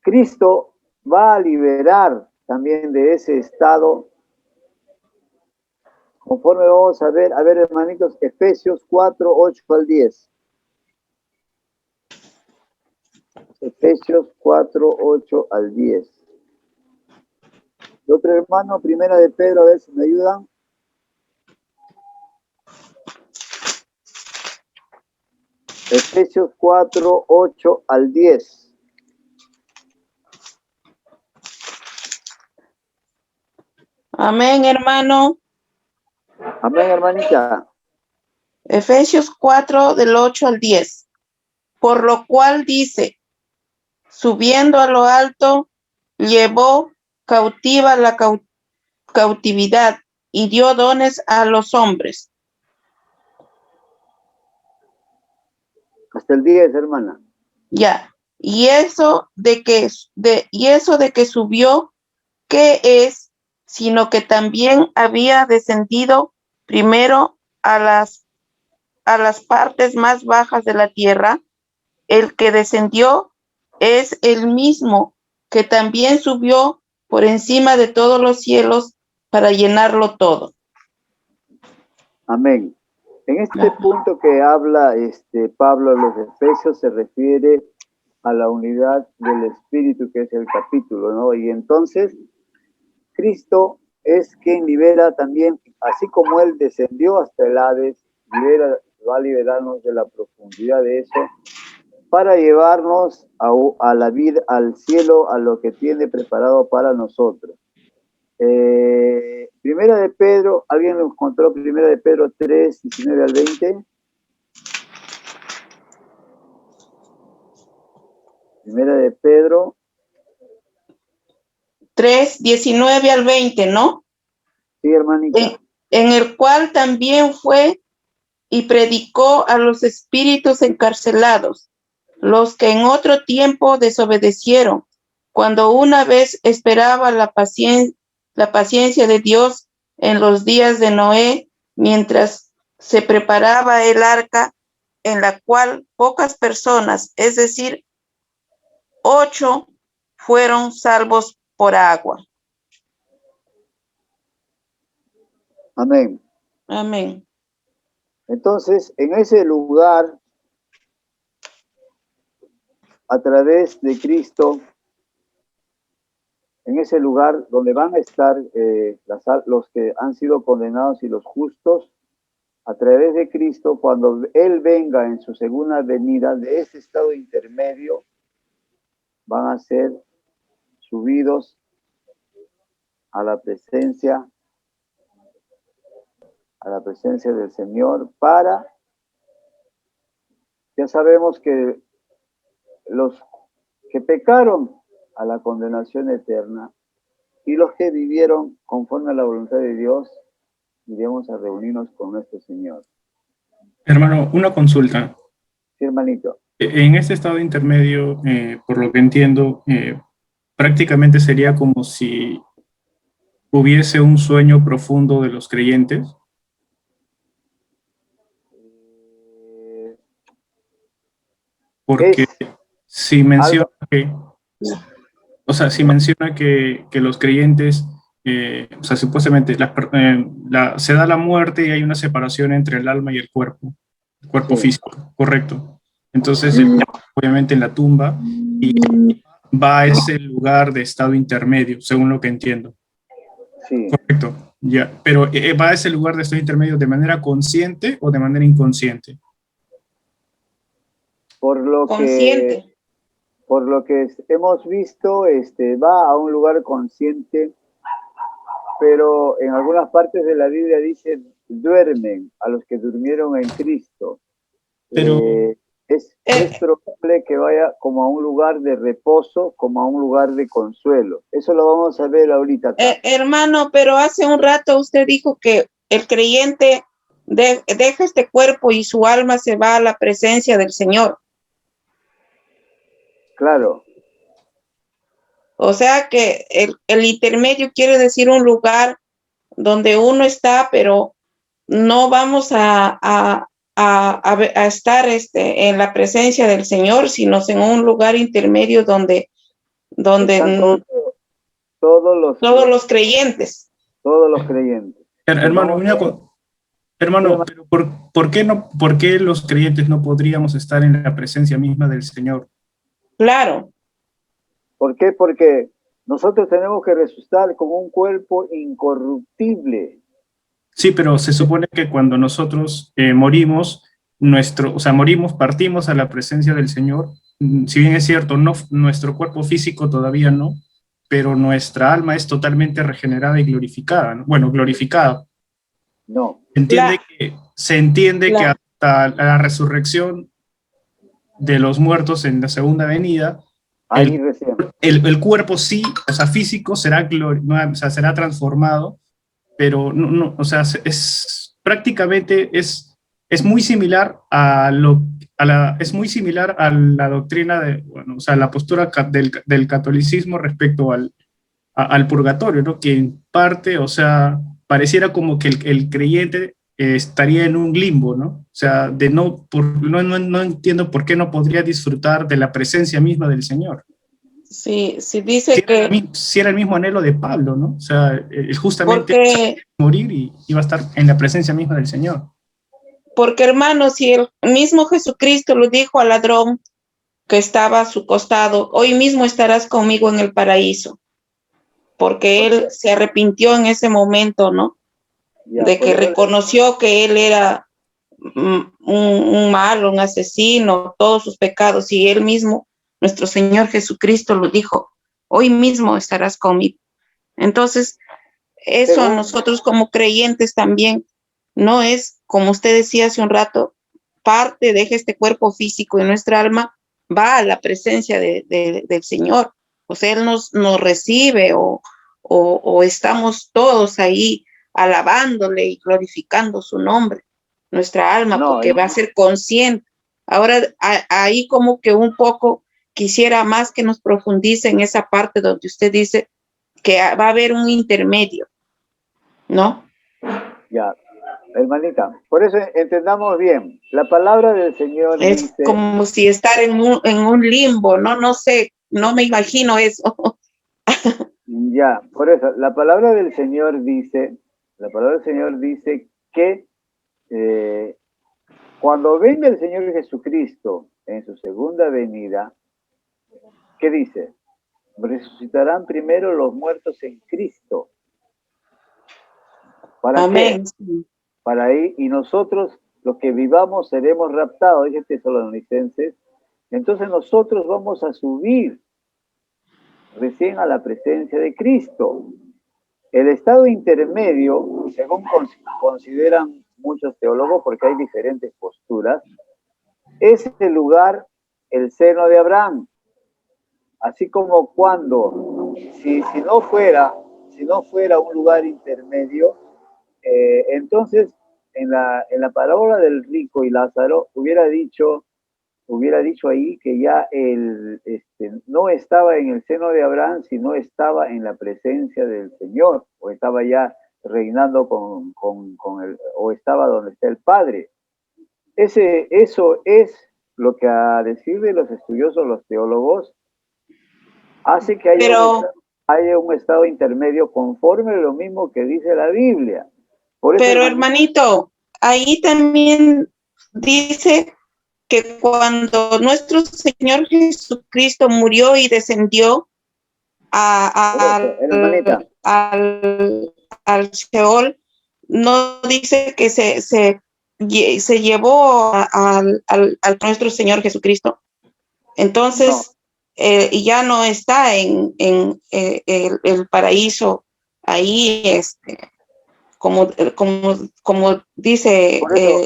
A: Cristo va a liberar también de ese estado, conforme vamos a ver, hermanitos, Efesios 4:8-10. Efesios 4:8-10. Y otro hermano, Primera de Pedro, a ver si me ayudan. Efesios 4:8-10.
E: Amén, hermano.
A: Amén, hermanita.
E: Efesios 4, del 8 al 10. Por lo cual dice, subiendo a lo alto, llevó cautiva la cautividad y dio dones a los hombres.
A: Hasta el 10, hermana.
E: Ya. Y eso de que subió, ¿qué es? Sino que también había descendido primero a las partes más bajas de la tierra. El que descendió es el mismo que también subió por encima de todos los cielos para llenarlo todo.
A: Amén. En este punto que habla Pablo a los Efesios se refiere a la unidad del Espíritu, que es el capítulo, ¿no? Y entonces Cristo es quien libera también, así como Él descendió hasta el Hades, va a liberarnos de la profundidad de eso, para llevarnos a la vida, al cielo, a lo que tiene preparado para nosotros. Primera de Pedro, ¿alguien lo encontró? Primera de Pedro 3:19-20. Primera de Pedro
E: 3:19-20, ¿no?
A: Sí, hermanita.
E: En el cual también fue y predicó a los espíritus encarcelados, los que en otro tiempo desobedecieron, cuando una vez esperaba la paciencia de Dios en los días de Noé, mientras se preparaba el arca, en la cual pocas personas, es decir, 8 fueron salvos por agua.
A: Amén.
E: Amén.
A: Entonces, en ese lugar, a través de Cristo, en ese lugar donde van a estar los que han sido condenados y los justos, a través de Cristo, cuando Él venga en su segunda venida, de ese estado intermedio, van a ser subidos a la presencia del Señor ya sabemos que los que pecaron a la condenación eterna y los que vivieron conforme a la voluntad de Dios, iremos a reunirnos con nuestro Señor.
D: Hermano, una consulta.
A: Sí, hermanito.
D: En este estado intermedio, por lo que entiendo, prácticamente sería como si hubiese un sueño profundo de los creyentes. Porque si menciona que los creyentes, o sea, supuestamente se da la muerte y hay una separación entre el alma y el cuerpo físico, correcto. Entonces, obviamente en la tumba y va a ese lugar de estado intermedio, según lo que entiendo.
A: Sí.
D: Correcto, ya. Pero ¿va a ese lugar de estado intermedio de manera consciente o de manera inconsciente?
A: Por lo
E: Consciente.
A: que hemos visto, va a un lugar consciente, pero en algunas partes de la Biblia dice duermen a los que durmieron en Cristo.
D: Pero
A: es probable que vaya como a un lugar de reposo, como a un lugar de consuelo. Eso lo vamos a ver ahorita.
E: Hermano, pero hace un rato usted dijo que el creyente deja este cuerpo y su alma se va a la presencia del Señor.
A: Claro.
E: O sea que el intermedio quiere decir un lugar donde uno está, pero no vamos a estar en la presencia del Señor, sino en un lugar intermedio donde todos los creyentes.
A: Todos los creyentes.
D: Hermano, pero ¿por qué los creyentes no podríamos estar en la presencia misma del Señor?
E: Claro.
A: ¿Por qué? Porque nosotros tenemos que resucitar con un cuerpo incorruptible.
D: Sí, pero se supone que cuando nosotros morimos, partimos a la presencia del Señor. Si bien es cierto, nuestro cuerpo físico todavía no, pero nuestra alma es totalmente regenerada y glorificada, ¿no? Bueno, glorificada.
A: No.
D: Se entiende que hasta la resurrección de los muertos en la segunda venida, el cuerpo sí, o sea, físico será transformado, pero prácticamente es muy similar a la doctrina la postura del catolicismo respecto al purgatorio, ¿no? Que en parte, pareciera como que el creyente estaría en un limbo, ¿no? O sea, no entiendo por qué no podría disfrutar de la presencia misma del Señor.
E: Sí, dice
D: si era el mismo anhelo de Pablo, ¿no? O sea, justamente morir y iba a estar en la presencia misma del Señor.
E: Porque, hermano, si el mismo Jesucristo lo dijo al ladrón que estaba a su costado, hoy mismo estarás conmigo en el paraíso. Porque él se arrepintió en ese momento, ¿no? De que reconoció que él era un malo, un asesino, todos sus pecados, y él mismo, nuestro Señor Jesucristo, lo dijo, hoy mismo estarás conmigo. Entonces, eso a nosotros como creyentes también no es, como usted decía hace un rato, parte deja este cuerpo físico y nuestra alma va a la presencia del Señor. O sea, Él nos recibe o estamos todos ahí alabándole y glorificando su nombre, nuestra alma, porque va a ser consciente. Ahora, ahí como que un poco quisiera más que nos profundice en esa parte donde usted dice que va a haber un intermedio, ¿no?
A: Ya, hermanita, por eso entendamos bien, la palabra del Señor
E: es
A: dice,
E: como si estar en un limbo, no sé no me imagino eso.
A: Ya, por eso, la palabra del Señor dice que cuando venga el Señor Jesucristo en su segunda venida, ¿qué dice? Resucitarán primero los muertos en Cristo. ¿Para
E: Amén.
A: qué? Para ahí, y nosotros, los que vivamos, seremos raptados, dice Tesalonicenses. Entonces nosotros vamos a subir recién a la presencia de Cristo. El estado intermedio, según consideran muchos teólogos, porque hay diferentes posturas, es el lugar, el seno de Abraham. Así como cuando, si no fuera un lugar intermedio, entonces en la parábola del rico y Lázaro hubiera dicho ahí que ya no estaba en el seno de Abraham, sino estaba en la presencia del Señor, o estaba ya reinando o estaba donde está el Padre. Eso es lo que, a decir de los estudiosos, los teólogos, hace que haya un estado intermedio conforme a lo mismo que dice la Biblia. Por eso,
E: pero hermanito, ahí también dice que cuando nuestro Señor Jesucristo murió y descendió al Sheol, no dice que se llevó al nuestro Señor Jesucristo. Entonces, y ya no está en el paraíso ahí, como dice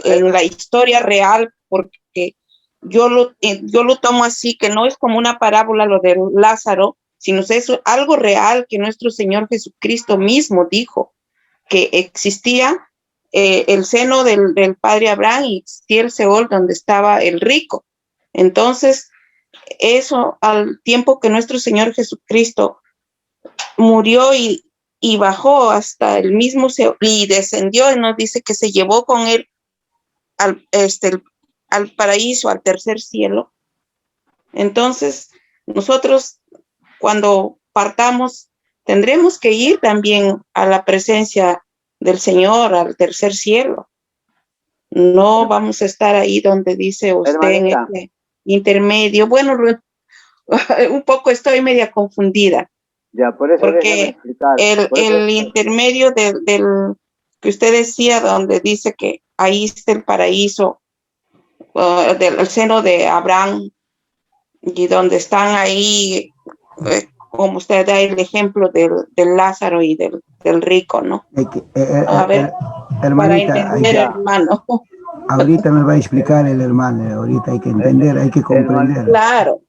E: en la historia real, porque yo lo tomo así, que no es como una parábola lo de Lázaro, sino es algo real que nuestro Señor Jesucristo mismo dijo, que existía el seno del padre Abraham y existía el Seol donde estaba el rico. Entonces, eso al tiempo que nuestro Señor Jesucristo murió y bajó hasta el mismo Seol y descendió, y nos dice que se llevó con él al paraíso, al tercer cielo. Entonces, nosotros cuando partamos tendremos que ir también a la presencia del Señor, al tercer cielo. No vamos a estar ahí donde dice usted, hermanita, en este intermedio. Bueno, un poco estoy media confundida.
A: Ya, por eso
E: porque el intermedio del que usted decía, donde dice que ahí está el paraíso, del seno de Abraham, y donde están ahí, como usted da el ejemplo del Lázaro y del rico, ¿no? A ver,
B: hermanita,
E: para entender, hermano.
B: Ahorita me va a explicar el hermano, ahorita hay que entender, hay que comprender.
E: Claro.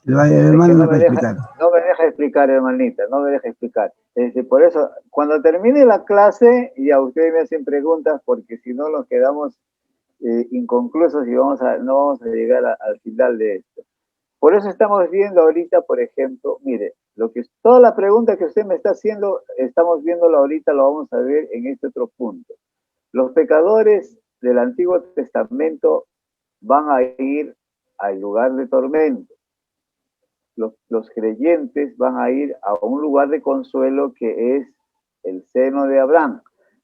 B: El hermano no va a explicar.
A: No me deja explicar, hermanita, no me deja explicar. Por eso, cuando termine la clase, ya ustedes me hacen preguntas, porque si no nos quedamos inconclusos y no vamos a llegar al final de esto. Por eso estamos viendo ahorita, por ejemplo, mire, toda la pregunta que usted me está haciendo, estamos viéndolo ahorita, lo vamos a ver en este otro punto. Los pecadores del Antiguo Testamento van a ir al lugar de tormento. Los creyentes van a ir a un lugar de consuelo que es el seno de Abraham.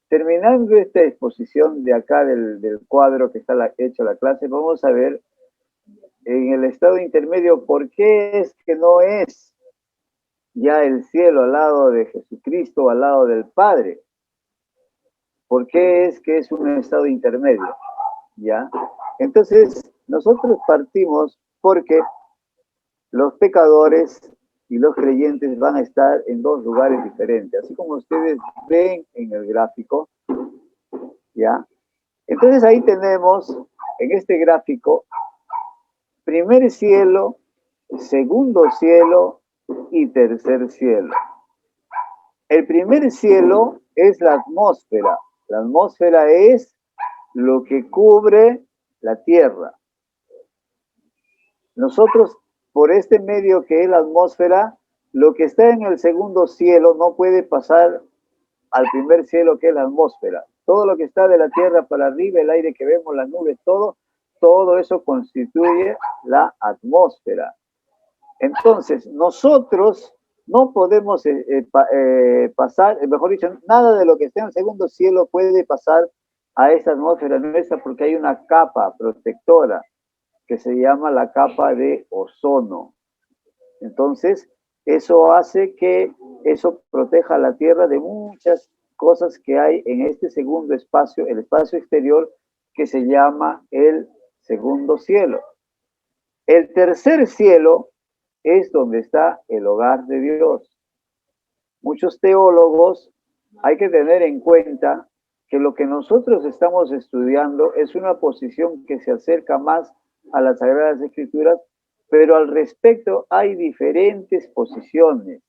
A: Terminando esta exposición de acá del cuadro que está hecho la clase, vamos a ver en el estado intermedio por qué es que no es ya el cielo al lado de Jesucristo, al lado del Padre. ¿Por qué es que es un estado intermedio? ¿Ya? Entonces, nosotros partimos porque los pecadores y los creyentes van a estar en dos lugares diferentes, así como ustedes ven en el gráfico, ¿ya? Entonces ahí tenemos, en este gráfico, primer cielo, segundo cielo y tercer cielo. El primer cielo es la atmósfera. La atmósfera es lo que cubre la tierra. Nosotros, por este medio que es la atmósfera, lo que está en el segundo cielo no puede pasar al primer cielo, que es la atmósfera. Todo lo que está de la tierra para arriba, el aire que vemos, las nubes, todo eso constituye la atmósfera. Entonces, nosotros no podemos pasar, mejor dicho, nada de lo que esté en el segundo cielo puede pasar a esta atmósfera nuestra porque hay una capa protectora que se llama la capa de ozono. Entonces, eso hace que eso proteja a la Tierra de muchas cosas que hay en este segundo espacio, el espacio exterior, que se llama el segundo cielo. El tercer cielo es donde está el hogar de Dios. Muchos teólogos hay que tener en cuenta que lo que nosotros estamos estudiando es una posición que se acerca más a las Sagradas Escrituras, pero al respecto hay diferentes posiciones.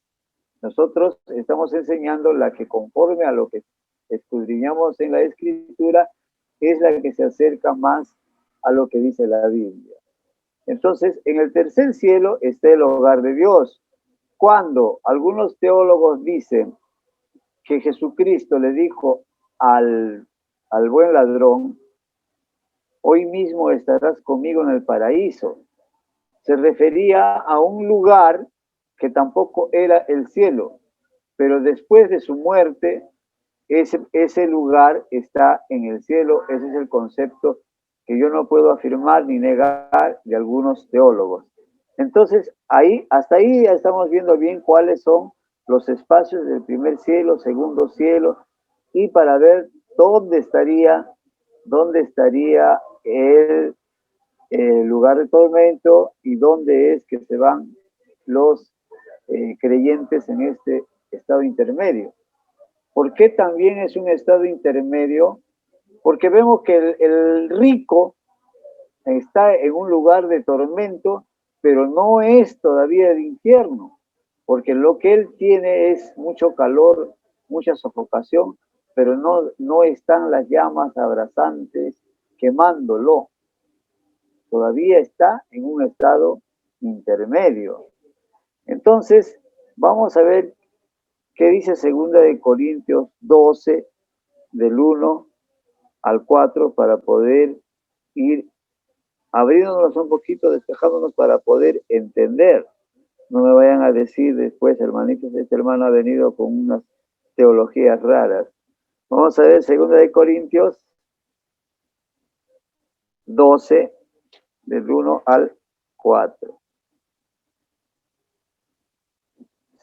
A: Nosotros estamos enseñando la que conforme a lo que escudriñamos en la Escritura es la que se acerca más a lo que dice la Biblia. Entonces, en el tercer cielo está el hogar de Dios. Cuando algunos teólogos dicen que Jesucristo le dijo al buen ladrón, hoy mismo estarás conmigo en el paraíso, se refería a un lugar que tampoco era el cielo, pero después de su muerte, ese lugar está en el cielo. Ese es el concepto que yo no puedo afirmar ni negar de algunos teólogos. Entonces, hasta ahí ya estamos viendo bien cuáles son los espacios del primer cielo, segundo cielo, y para ver dónde estaría el lugar de tormento y dónde es que se van los creyentes en este estado intermedio. ¿Por qué también es un estado intermedio? Porque vemos que el rico está en un lugar de tormento, pero no es todavía el infierno, porque lo que él tiene es mucho calor, mucha sofocación, pero no están las llamas abrasantes quemándolo. Todavía está en un estado intermedio. Entonces, vamos a ver qué dice 2 de Corintios 12, del 1 al 4, para poder ir abriéndonos un poquito, despejándonos para poder entender. No me vayan a decir después, hermanitos, este hermano ha venido con unas teologías raras. Vamos a ver 2 de Corintios 12, del 1 al 4.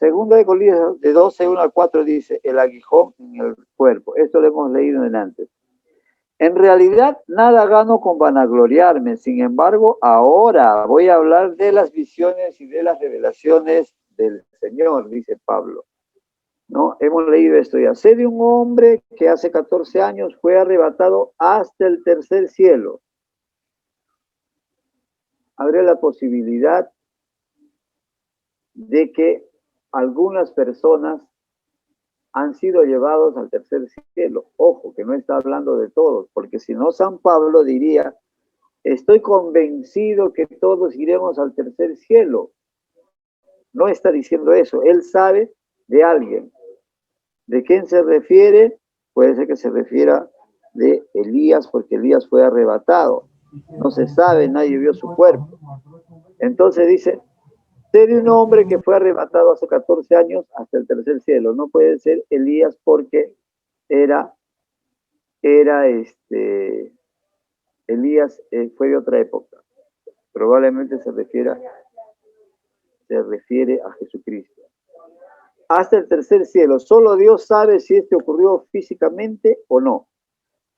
A: 2 de Corintios de 12, 1 al 4 dice, el aguijón en el cuerpo. Esto lo hemos leído en antes. En realidad, nada gano con vanagloriarme. Sin embargo, ahora voy a hablar de las visiones y de las revelaciones del Señor, dice Pablo. ¿No? Hemos leído esto ya. Sé de un hombre que hace 14 años fue arrebatado hasta el tercer cielo. Habría la posibilidad de que algunas personas han sido llevados al tercer cielo. Ojo, que no está hablando de todos, porque si no, San Pablo diría, estoy convencido que todos iremos al tercer cielo. No está diciendo eso. Él sabe de alguien. ¿De quién se refiere? Puede ser que se refiera de Elías, porque Elías fue arrebatado. No se sabe, nadie vio su cuerpo. Entonces dice, sé de un hombre que fue arrebatado hace 14 años hasta el tercer cielo. No puede ser Elías porque Elías fue de otra época. Probablemente se refiere a Jesucristo. Hasta el tercer cielo. Solo Dios sabe si esto ocurrió físicamente o no.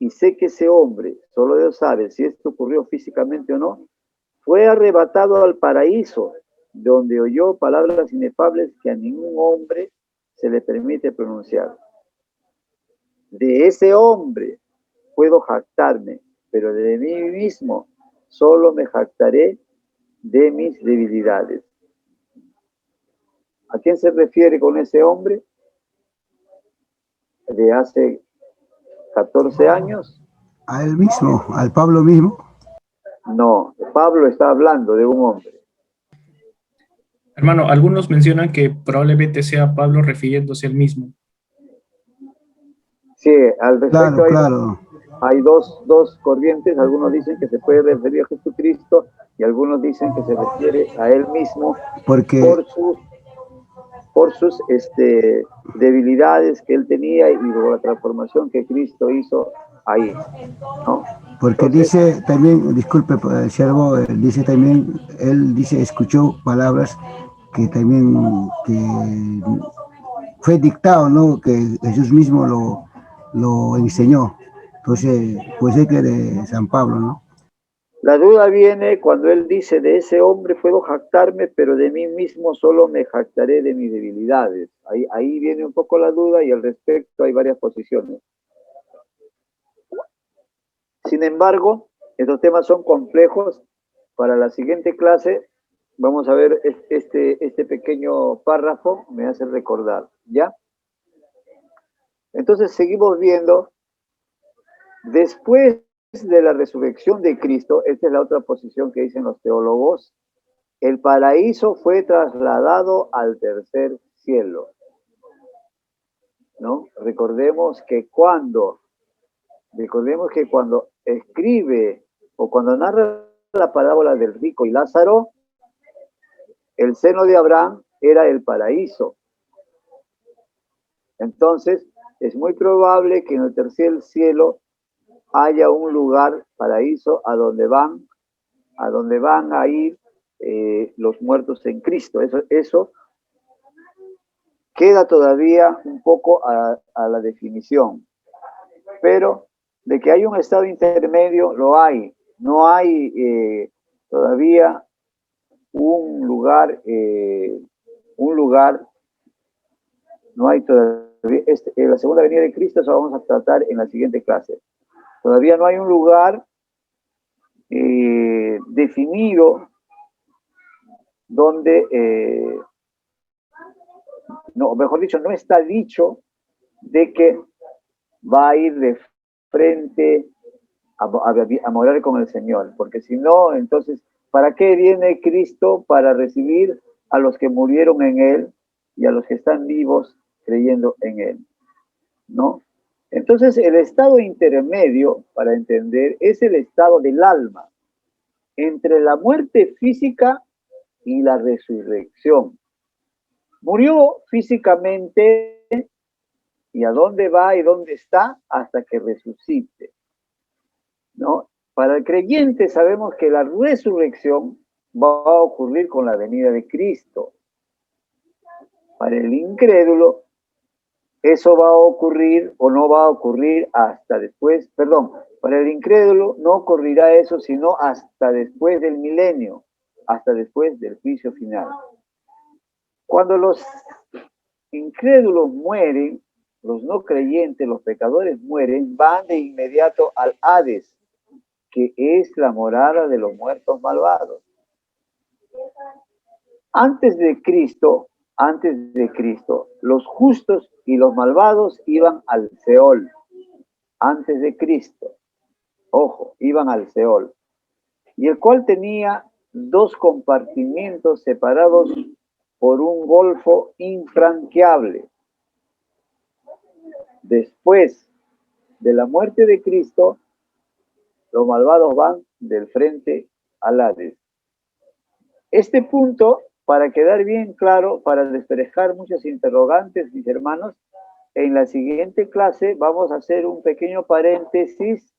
A: Y sé que ese hombre, solo Dios sabe si esto ocurrió físicamente o no, fue arrebatado al paraíso, donde oyó palabras inefables que a ningún hombre se le permite pronunciar. De ese hombre puedo jactarme, pero de mí mismo solo me jactaré de mis debilidades. ¿A quién se refiere con ese hombre? De hace 14 años.
B: A él mismo, al Pablo mismo.
A: No, Pablo está hablando de un hombre.
D: Hermano, algunos mencionan que probablemente sea Pablo refiriéndose al mismo.
A: Sí, al respecto
B: Claro.
A: hay dos corrientes. Algunos dicen que se puede referir a Jesucristo Y algunos dicen que se refiere a él mismo
B: Porque,
A: por sus debilidades que él tenía y por la transformación que Cristo hizo ahí, ¿no?
B: porque
A: Entonces,
B: dice también, disculpe, siervo, dice también, él dice, escuchó palabras que también que fue dictado, ¿no? Que Jesús mismo lo enseñó. Entonces, puede ser que de San Pablo, ¿no?
A: la duda viene cuando él dice, de ese hombre puedo jactarme, pero de mí mismo solo me jactaré de mis debilidades. Ahí viene un poco la duda y al respecto hay varias posiciones. Sin embargo, estos temas son complejos. Para la siguiente clase vamos a ver este pequeño párrafo, me hace recordar, ¿ya? Entonces seguimos viendo, después de la resurrección de Cristo, esta es la otra posición que dicen los teólogos, el paraíso fue trasladado al tercer cielo, ¿no? Recordemos que cuando escribe o cuando narra la parábola del rico y Lázaro, el seno de Abraham era el paraíso. Entonces, es muy probable que en el tercer cielo haya un lugar, paraíso, a donde van a ir los muertos en Cristo. Eso queda todavía un poco a la definición. Pero de que hay un estado intermedio, lo hay. No hay todavía un lugar, no hay todavía, la segunda venida de Cristo, eso vamos a tratar en la siguiente clase. Todavía no hay un lugar definido donde, no, mejor dicho, no está dicho de que va a ir de frente a morar con el Señor, porque si no, entonces, ¿para qué viene Cristo? Para recibir a los que murieron en Él y a los que están vivos creyendo en Él, ¿no? Entonces, el estado intermedio, para entender, es el estado del alma, entre la muerte física y la resurrección. Murió físicamente, ¿y a dónde va y dónde está? Hasta que resucite, ¿no? Para el creyente sabemos que la resurrección va a ocurrir con la venida de Cristo. Para el incrédulo, eso va a ocurrir o no va a ocurrir hasta después, para el incrédulo no ocurrirá eso sino hasta después del milenio, hasta después del juicio final. Cuando los incrédulos mueren, los no creyentes, los pecadores mueren, van de inmediato al Hades, que es la morada de los muertos malvados. Antes de Cristo, los justos y los malvados iban al Seol. Antes de Cristo, ojo, iban al Seol. Y el cual tenía dos compartimientos separados por un golfo infranqueable. Después de la muerte de Cristo, los malvados van del frente al Hades. Este punto, para quedar bien claro, para despejar muchas interrogantes, mis hermanos, en la siguiente clase vamos a hacer un pequeño paréntesis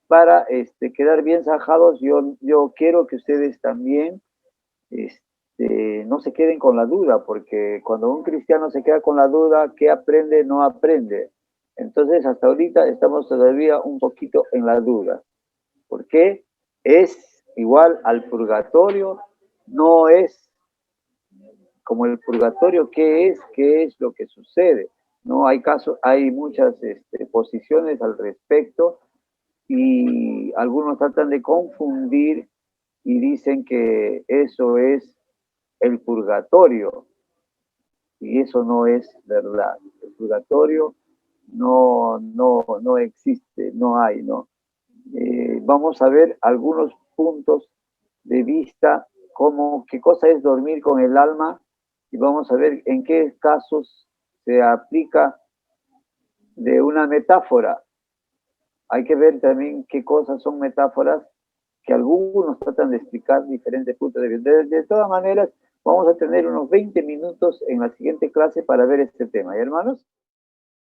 A: para quedar bien zanjados. Yo quiero que ustedes también no se queden con la duda, porque cuando un cristiano se queda con la duda, ¿qué aprende? No aprende. Entonces, hasta ahorita estamos todavía un poquito en la duda. ¿Por qué? Es igual al purgatorio, no es como el purgatorio. ¿Qué es? ¿Qué es lo que sucede? No hay casos, hay muchas posiciones al respecto y algunos tratan de confundir y dicen que eso es el purgatorio y eso no es verdad. El purgatorio no existe, no hay, ¿no? Vamos a ver algunos puntos de vista, como qué cosa es dormir con el alma, y vamos a ver en qué casos se aplica de una metáfora. Hay que ver también qué cosas son metáforas, que algunos tratan de explicar diferentes puntos de vista. De todas maneras, vamos a tener unos 20 minutos en la siguiente clase para ver este tema. ¿Y hermanos?